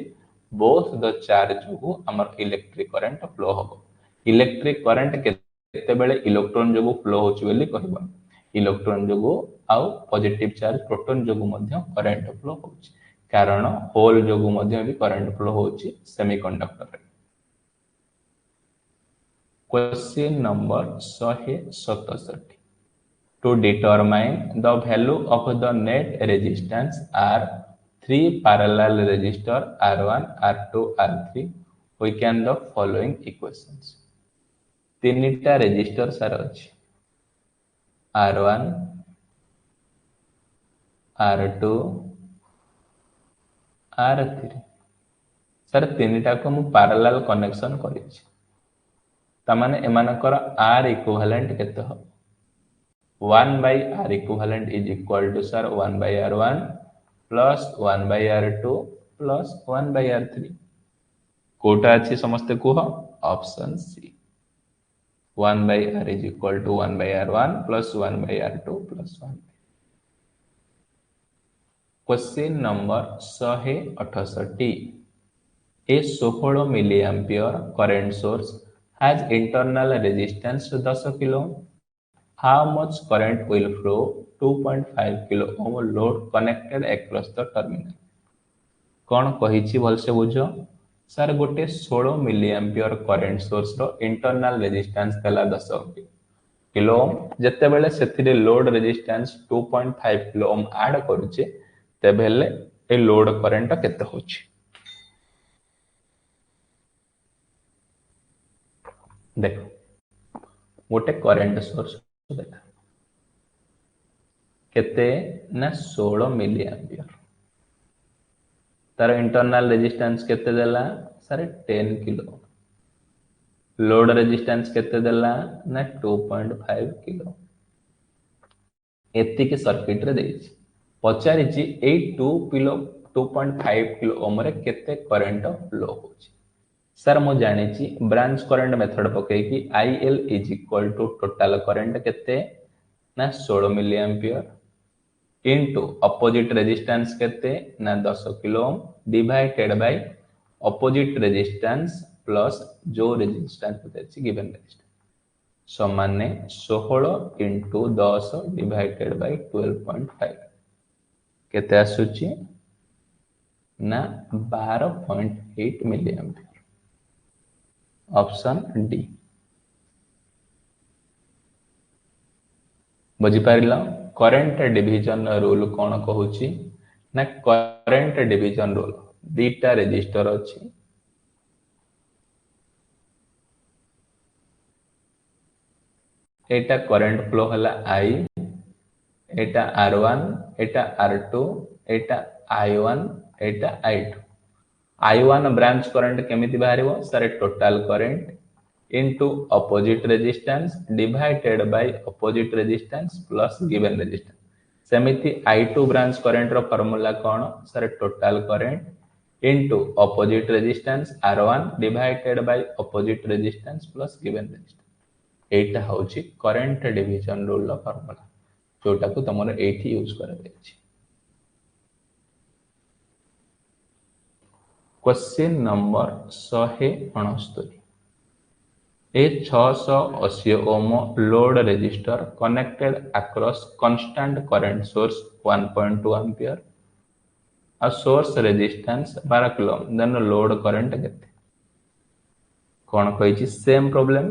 बोथ द चार्ज जोगु हमर इलेक्ट्रिक करंट फ्लो होबो इलेक्ट्रिक करंट केते बेले इलेक्ट्रॉन जोगु फ्लो होची बेली कहबो इलेक्ट्रॉन जोगु आउ पॉजिटिव चार्ज प्रोटॉन जोगु मध्य करंट फ्लो होची कारण होल जोगु मध्य भी करंट फ्लो होची सेमीकंडक्टर रे question number 167 to determine the value of the net resistance are three parallel resistor R1 R2 R3 we can the following equations तीनटा resistor सार अछि R1 R2 R3 sir तीनटा को मु parallel connection करिछि तमाने एमानकर R equivalent केते हो 1 by R equivalent is equal to sir 1 by R1 plus 1 by R2 plus 1 by R3 Kota अछि समस्त कुह option C 1 by R is equal to 1 by R1 plus 1 by R2 plus 1 question number 168 a 16 milli ampere current source has internal resistance 10 kilo how much current will flow 2.5 kilo ohm load connected across the terminal कौन कहिछि भलसे बुझो sir गोटे 16 milli ampere current source रो internal resistance देला 10 kilo ohm जते बेले सेथिरे load resistance 2.5 kilo ohm add करूचे तेबेले ए लोड करंट केते होछि देखो गोटे करंट सोर्स देला केते ना 16 मिली एम्पियर तार इंटरनल रेजिस्टेंस केते देला सर 10 किलो लोड रेजिस्टेंस केते देला ना 2.5 किलो एति के सर्किट रे देछि पचारिछि ए 2 किलो 2.5 किलो ओम रे केते करंट फ्लो होछि सर मु जानिछि ब्रांच करंट मेथड पकै कि IL is equal to total current केते ना 16 milli ampere into opposite resistance केते ना 10 kilo ohm divided by opposite resistance plus जो रेजिस्टेंस होते गिवन रेजिस्टेंस समान 16 इंटू 10 डिवाइडेड बाय 12.5 केते आसुची ना 12.8 मिली एम्पियर ऑप्शन डी बुझी पारिला करंट डिवीजन रूल कोन कहूची ना करंट डिवीजन रूल दीटा रेजिस्टर अछि एटा करंट फ्लो हला I Etah R1 Etah R2 Etah I1 Etah I2 I1 branch current केमिति बाहरिबो sir total current into opposite resistance divided by opposite resistance plus given resistance सेमिति I2 branch current रो formula कोन sir total current into opposite resistance R1 divided by opposite resistance plus given resistance एटा होची current division rule formula जोटा को तुम एठी use कर question number 169 A 680 ohm load resistor connected across constant current source 1.2 ampere a source resistance 12 kilo then load current केते कौन कही same problem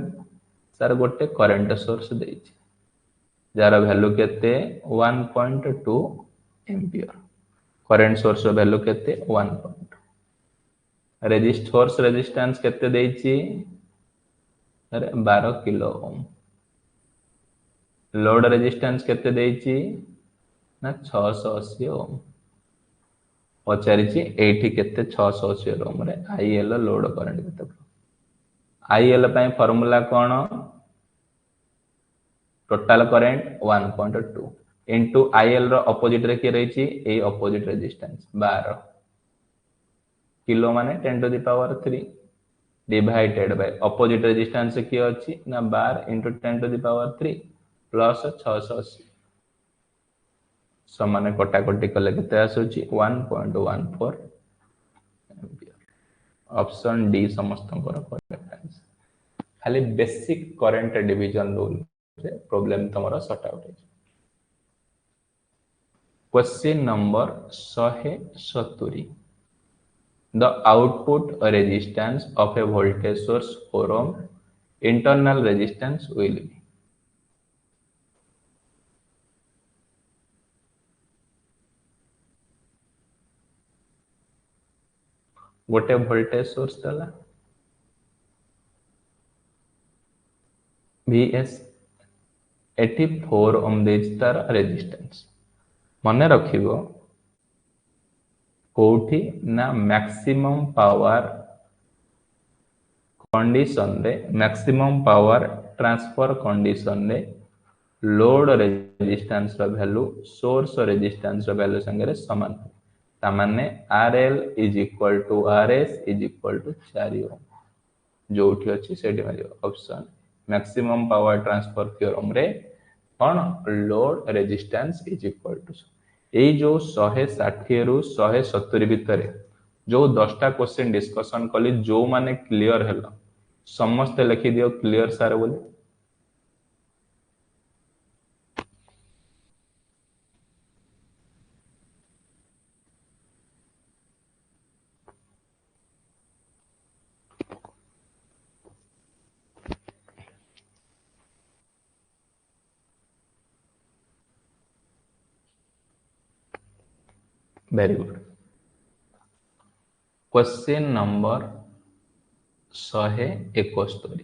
sir गोटे करंट सोर्स देछि जार वैल्यू केते 1.2 एम्पियर करंट सोर्स रो वैल्यू केते 1.2 source resistance केते देछि अरे 12 किलो ओम लोड रेजिस्टेंस केते देछि ना 680 ओम पचारिछि एठी केते 680 ओम रे आईएल लोड करंट केते आईएल पय फार्मूला कोन टोटल करंट 1.2 इनटू आईएल रो अपोजिट रे के रहिछि ए अपोजिट रेजिस्टेंस 12 किलो माने 10 to the power 3 divided by opposite resistance की अछि ना 12 into 10 to the power 3 plus 680 समान कटा कटी कले केते आसुची 1.14 एम्पियर ऑप्शन डी समस्त करेक्ट आंसर खाली बेसिक करंट डिवीजन रूल रे प्रॉब्लम तमरा सॉर्ट आउट है question number 170 The output resistance of a voltage source 4 ohm internal resistance will be गोटे वोल्टेज सोर्स दला Vs एटी 4 ओम देछि तार रेजिस्टेंस मने रखिबो कोठी ना मैक्सिमम पावर कंडीशन रे मैक्सिमम पावर ट्रांसफर कंडीशन रे लोड रेजिस्टेंस रो वैल्यू सोर्स रेजिस्टेंस रो वैल्यू संगे समान तामाने RL is equal to RS is equal to 4 ohm जोठी अछि सेठी मारियो option maximum power transfer theorem रे कोन load resistance is equal to ए जो 160 रु 170 भितर जो 10टा क्वेश्चन डिस्कशन कली जो माने क्लियर हेलो समस्त लिखि दियो क्लियर सार बोले very good question number 171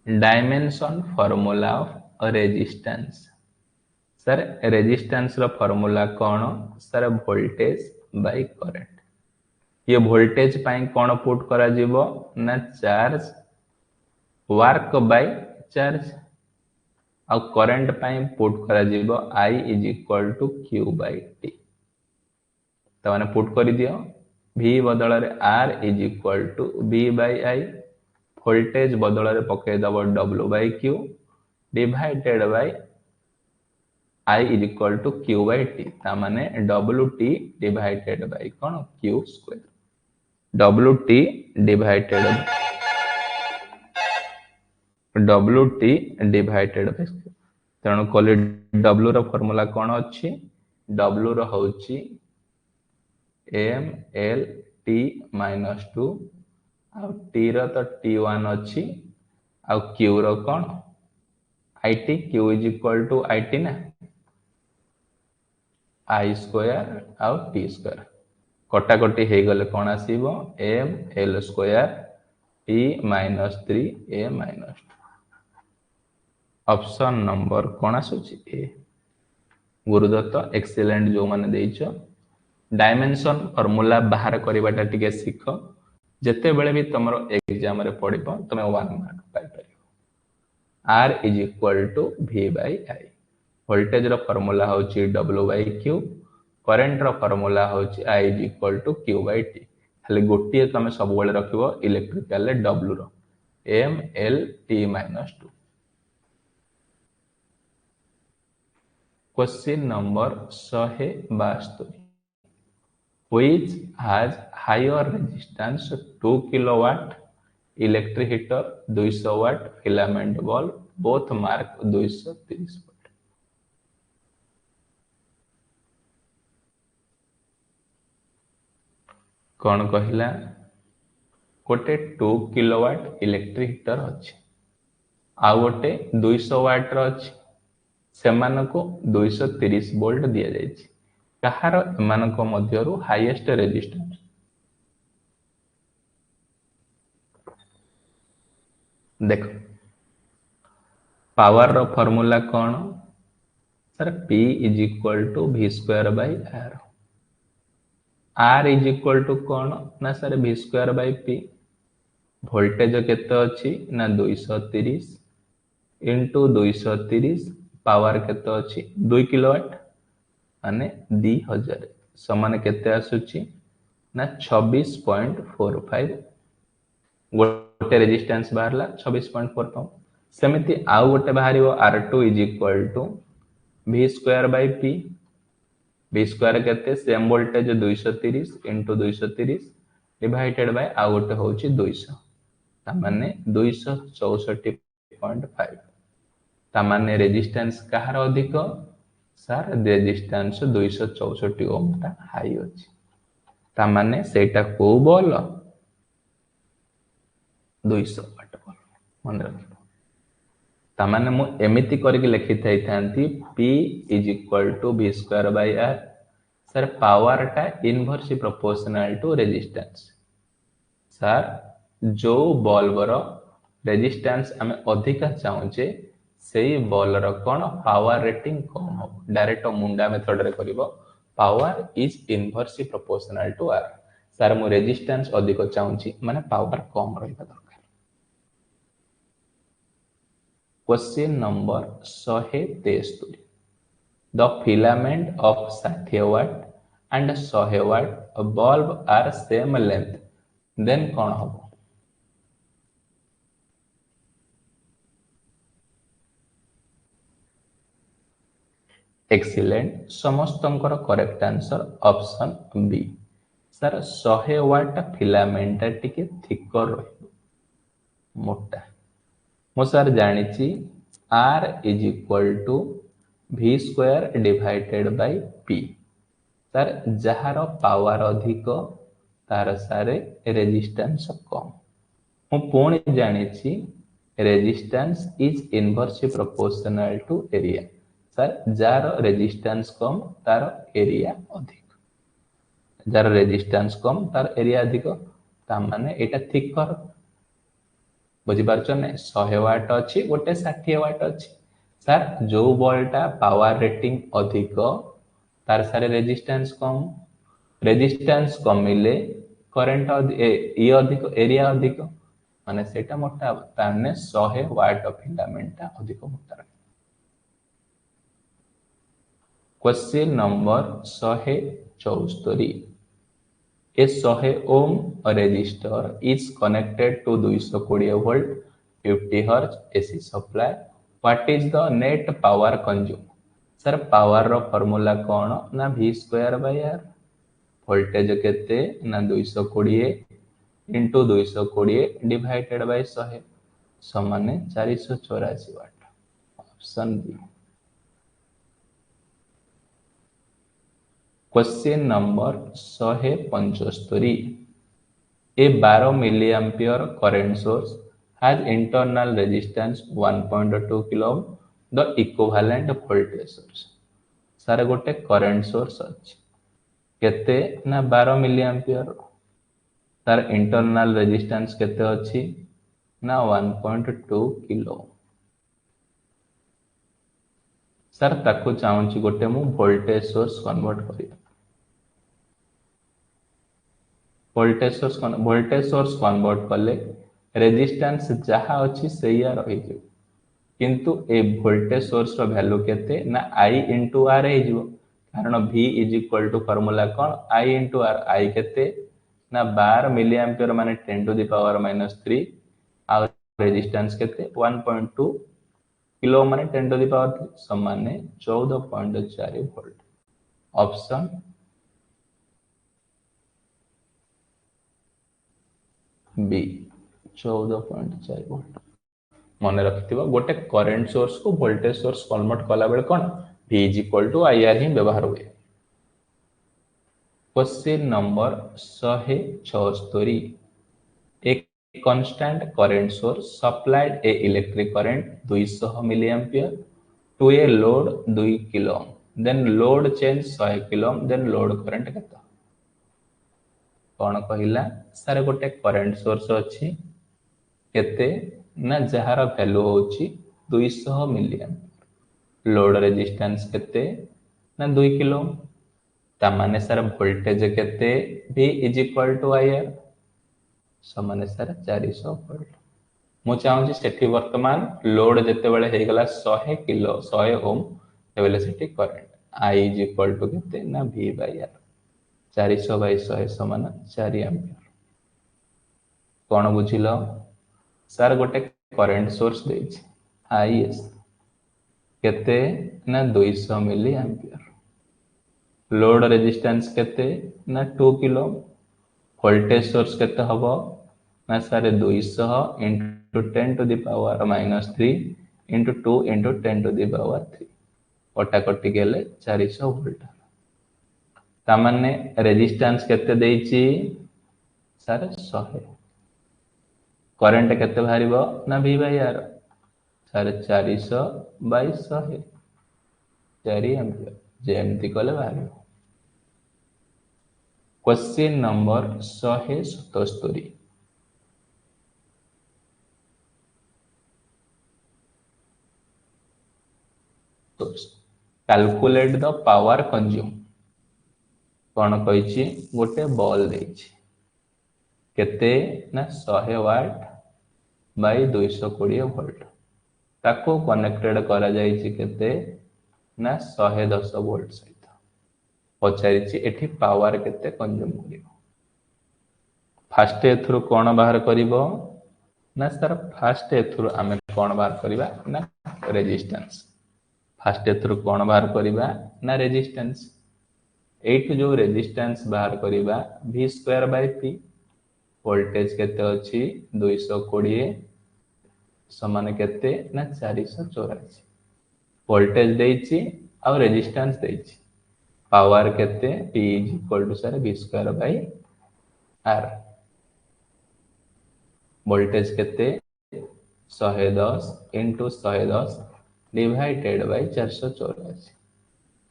dimension formula of resistance sir resistance रो फार्मूला कोन सर वोल्टेज बाय करंट ये वोल्टेज पाई कोन पुट करा जीवो ना चार्ज वर्क बाय चार्ज आ करंट पाई पुट करा जीवो I is equal to Q by T तो माने पुट करि दियो V बदल रे R is equal to V by I voltage बदल रे पके दबो W by Q divided by I is equal to Q by T ता माने WT डिवाइडेड बाय कोन Q square WT divided by तेणु कले W रो फार्मूला कोन अछि W रो होछि ML T minus 2 आ T रो तो T1 अछि आ Q row cone IT Q is equal to IT ना I square uh T square कटा कटी हे गले कोन आसीबो ML square T minus 3 A minus 2 option number कोन आसुची ए गुरुदत्त एक्सीलेंट जो माने देइछो डायमेंशन फार्मूला बाहर करबाटा टिके सिख जते बेले भी तमरो एग्जाम रे पडिबो तमे 1 मार्क पाई परियो R is equal to V by I voltage रो फार्मूला होची W बाय Q करंट रो फार्मूला होची I is equal to Q by T खाली गोटिए तमे सब बेले रखिबो इलेक्ट्रिकल रे W रो ML T minus 2 question number 172 which has higher resistance 2 kilowatt electric heater 200 watt filament bulb both mark 230 watt। कौन कहला गोटे 2 किलोवाट इलेक्ट्रिक हीटर अच्छी आउ गोटे 200 वाट अच्छी सेमानको 230 वोल्ट दिया जायछि कहार एमानक मध्यरु हाईएस्ट रेजिस्टेंस देखो पावर रो फार्मूला कौन sir P is equal to V square by R is equal to कौन ना sir V square by P voltage केते अछि ना 230 इंटू 230 पावर केते अछि 2 किलोवाट माने 2000 समान केते आसुची ना 26.45 गोटे रेजिस्टेंस बाहरला 26.45 सेमिति आउ गोटे बाहरिबो R2 is equal to V square by P V square केते same voltage 230 into 230 divided by आउ गोटे होची 200 तामाने 264.5 तामाने रेजिस्टेंस कहार अधिक सर रेजिस्टेंस 264 ओम ता हाई अछि तामाने सेटा को बोल 200 वाट बोल मन रखिबो तामाने मु एमिति करके लिखि थाई थांती P is equal to V square by R sir power टा inversely proportional to resistance sir जो बल्ब रो रेजिस्टेंस आमे अधिका चाहूचे सेही बल्ब रो कोन पावर रेटिंग कम हो डायरेक्ट मुंडा मेथड रे करिवो power is inversely proportional to R sir मु रेजिस्टेंस अधिक चाहूची माने पावर कम रहबा दरकार। Question number 163 the filament of 60 watt and 100 watt bulb are same length then कौन हो एक्सीलेंट समस्तंकर correct answer option B sir 100 watt filament टिके थिकर रहइबो मोटा मो सर जानिछि R is equal to V square divided by P sir जहार power अधिक तार सारे रेजिस्टेंस कम मु पुणी जानिछि resistance is inversely proportional to area sir जार रेजिस्टेंस कम तार एरिया अधिक जार रेजिस्टेंस कम तार एरिया अधिक ता माने एटा थिकर बुझी पारछन 100 वाट अछि गोटे 60 वाट अछि सर जो बॉलटा पावर रेटिंग अधिक तार सारे रेजिस्टेंस कमिले करंट ये अधिक एरिया अधिक माने सेटा मोटा ताने 100 वाट फिलामेंट अधिक मोटा। Question number 174 A 100 ohm resistor is connected to 220 volt 50 Hz AC supply. What is the net power consumed? Sir power रो फार्मूला कौन ना V square by R voltage केते ना 220 इंटू 220 डिवाइडेड बाय 100 समान 484 watt option B. Question number 175 a 12 milli ampere current source has internal resistance 1.2 kilo ohm the equivalent voltage source sir गोटे current source अछि केते ना 12 milli ampere तार internal resistance केते अछि ना 1.2 किलो सर ताको चाहूची गोटे मु वोल्टेज सोर्स कन्वर्ट करिया वोल्टेज सोर्स कन्वर्ट कले रेजिस्टेंस जहा अछि सेया रहि जे किंतु ए वोल्टेज सोर्स रो वैल्यू केते ना I into R हे जो कारण V is equal to formula कोन I into R I केते ना 12 मिली एम्पियर माने 10 टू द पावर -3 आ रेजिस्टेंस केते 1.2 किलो माने 10 टू द पावर 3 समान 14.4 वोल्ट। Option B 14.4 volt. मन रखिथिबो गोटे करंट सोर्स को वोल्टेज सोर्स कन्वर्ट कला बेले कोन V = IR ही व्यवहार हुए। क्वेश्चन नंबर 176 एक constant current source supplied a electric current 200 milliampere to a load 2 kilo ohm, then load change 100 kilo ohm, then load current केता कौन कहिला सारे गोटे करंट सोर्स अछि केते ना जहार वैल्यू होची 200 मिलियन लोड रेजिस्टेंस केते ना 2 किलो ता माने सारे वोल्टेज केते V = IR समान सारे 400 वोल्ट। मु चाहूँ सेठी वर्तमान लोड जेते बेले हे गला 100 किलो 100 ओम तेबेले सेठी करंट I = केते ना V/R 400/100 समान 4 एम्पियर। कौन बुझिल सर गोटे करंट सोर्स देछि IS केते ना 200 मिली एम्पियर लोड रेजिस्टेंस केते ना 2 किलो वोल्टेज सोर्स केते हबो ना सारे 200 into 10 to the power -3 into 2 into 10 to the power 3 कटा कटी गेले 400 वोल्ट तामाने रेजिस्टेंस केते देछि सारे 100 करंट केते बाहरिबो ना V/R सारे 400/100 4 एम्पियर जेमती कले बाहरिबो। Question number 177 calculate the power consume कौन कही गोटे बॉल देछि केते ना 100 वाट बाई 220 वोल्ट ताको कनेक्टेड करा जाइछि केते ना 110 वोल्ट सहित पचारिछि एठी पावर केते कंज्यूम करिवो। फास्ट एथुरु कोन बाहर करिवो ना सर फास्ट एथुरु आमे कोन बाहर करिवा ना रेजिस्टेंस फास्ट एथुरु कोन बाहर करिवा ना रेजिस्टेंस एठु जो रेजिस्टेंस बाहर करिवा V²/P वोल्टेज केते अछि 220 समान केते ना 484 वोल्टेज देछि और रेजिस्टेंस देछि पावर केते P = सर V²/R वोल्टेज केते 110 into 110 डिवाइडेड बाय 484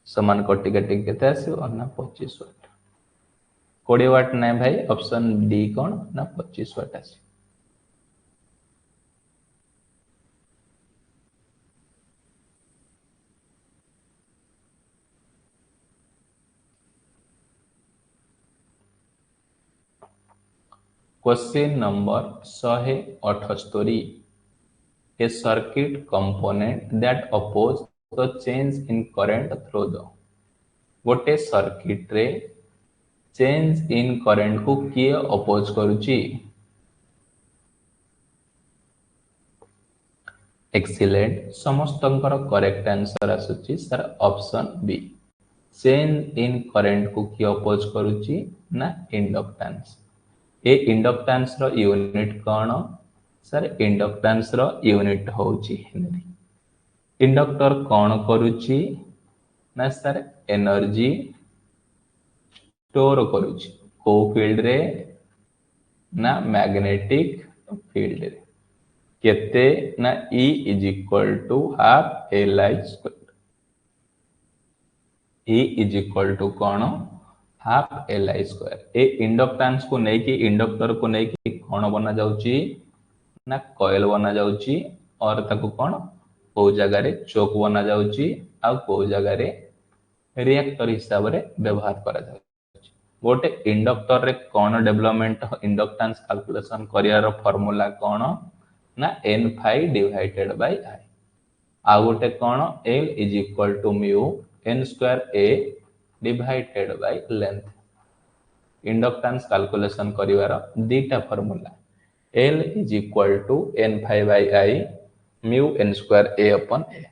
समान कटि कटि केते आसीबो ना 25 वाट 20 वाट नै भाई ऑप्शन डी कोन ना 25 वाट आसी। Question number 178 a circuit component that oppose the change in current through the गोटे सर्किट रे चेंज इन करंट को किए अपोज करूची एक्सीलेंट समस्तंकर करेक्ट आंसर आसुची sir option B change in current को किए अपोज करूची ना इंडक्टेंस ए इंडक्टेंस रो यूनिट कोन सर इंडक्टेंस रो यूनिट होची हेनरी इंडक्टर कोन करूची ना सर एनर्जी स्टोर करूची को फील्ड रे ना मैग्नेटिक फील्ड रे केते ना E = हाफ Li²। E = कोन हाफ Li²। ए इंडक्टेंस को नै कि इंडक्टर को नै कि कोन बना जाउची ना कॉइल बना जाउची और ताको कोन को जगह रे चोक बना जाउची आ को जगह रे रिएक्टर हिसाब रे व्यवहार करा जाउची। गोटे इंडक्टर रे कोन डेवलपमेंट इंडक्टेंस कैलकुलेशन करियार फार्मूला कोन ना N∅/I आ गोटे कोन L = mu N²A divided by length inductance calculation करिवार दीटा formula L = N∅/I mu n square a upon a.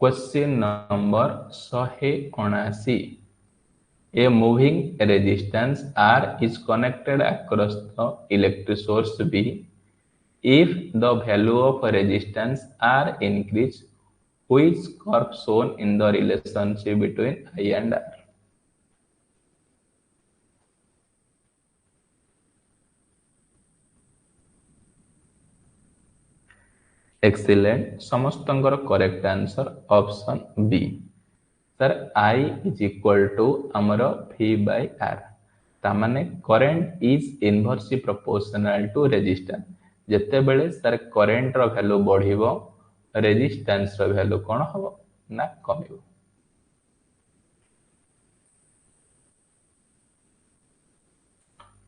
Question number 179. A moving resistance R is connected across the electric source B. If the value of resistance R increase, which curve shown in the relationship between I and R? Excellent. समस्तंकर correct answer option B. Sir I is equal to आमर V by R. तामाने current is inversely proportional to resistance. जेते बेले sir current रो value बढ़िबो resistance रो value कोन हबो ना कमिबो.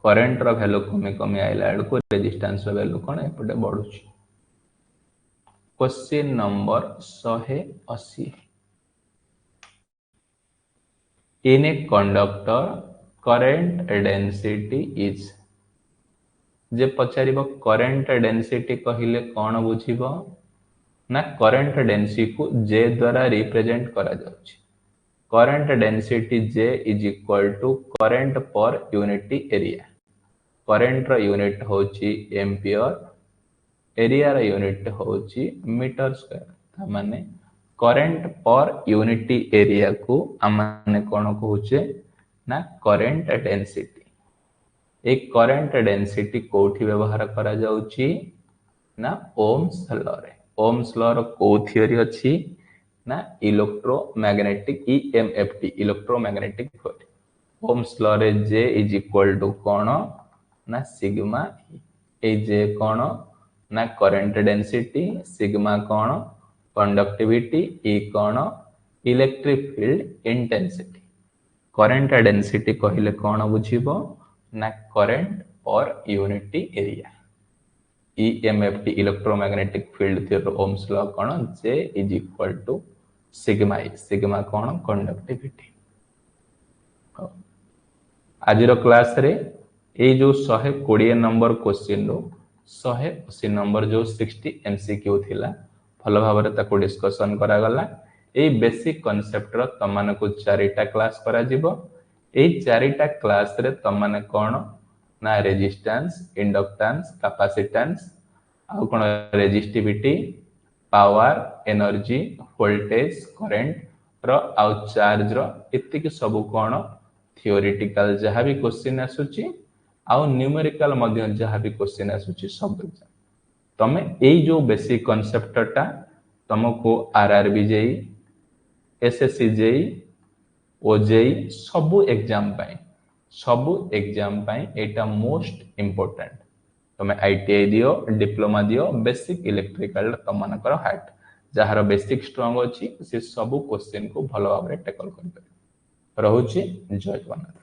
करंट रो वैल्यू कमी कमी आइला बेलको रेजिस्टेंस रो वैल्यू कोन एपटे बढ़ुची. Question number 180. In a conductor, current density is. जे पचारिबो करंट डेंसिटी कहिले कोन बुझिबो ना करंट डेंसिटी को J द्वारा रिप्रेजेंट करा जाउछि. Current density J is equal to current per unit area. Current रो यूनिट होछि एम्पियर, एरिया रो यूनिट होछि मीटर स्क्वायर. ता माने करंट पर यूनिट एरिया को आमाने कोन कहउछे ना करंट डेंसिटी. एक करंट डेंसिटी कोठी व्यवहार करा जाउछि ना ओम्स लॉ रे. ओम्स लॉ रो को थ्योरी अछि ना electromagnetic EMF T electromagnetic theory. Ohm's law रे J इज इक्वल टू कोन ना सिग्मा E. ए J कोन ना करंट डेंसिटी, सिग्मा कोन कंडक्टिविटी, E कोन electric field intensity. Current density कहिले कोन बुझिबो ना current per unit area. EMFT electromagnetic field theory Ohm's law cone J is equal to sigma E. Sigma कोन कंडक्टिविटी. आज रो क्लास रे ए जो 120 नंबर क्वेश्चन रो 180 नंबर जो 60 एमसीक्यू थिला भलो भाव रे ताको डिस्कशन करा गला. ए बेसिक कांसेप्ट रो तमन को चारिटा क्लास करा जिवो. ए चारिटा क्लास रे तमने कोन ना रेजिस्टेंस, इंडक्टेंस, कैपेसिटेंस आ कोन resistivity, power, energy, voltage, current रो आ चार्ज रो इत्ति के सब कोन थियोरेटिकल जहाँ भी क्वेश्चन आसुची आ न्यूमेरिकल मध्य जहाँ भी क्वेश्चन आसुची सब एग्जाम तमे ए जो बेसिक कांसेप्टटा तुमको RRB JE, SSC JE, OJEE सबु एग्जाम पाई एटा मोस्ट इंपोर्टेंट. तमे आईटीआई दियो, डिप्लोमा दियो, बेसिक इलेक्ट्रिकल तमनकर हार्ट जहार बेसिक स्ट्रांग अछि से सबु क्वेश्चन को भलो भाबरे टैकल कर पे रहुची. जय जगन्नाथ.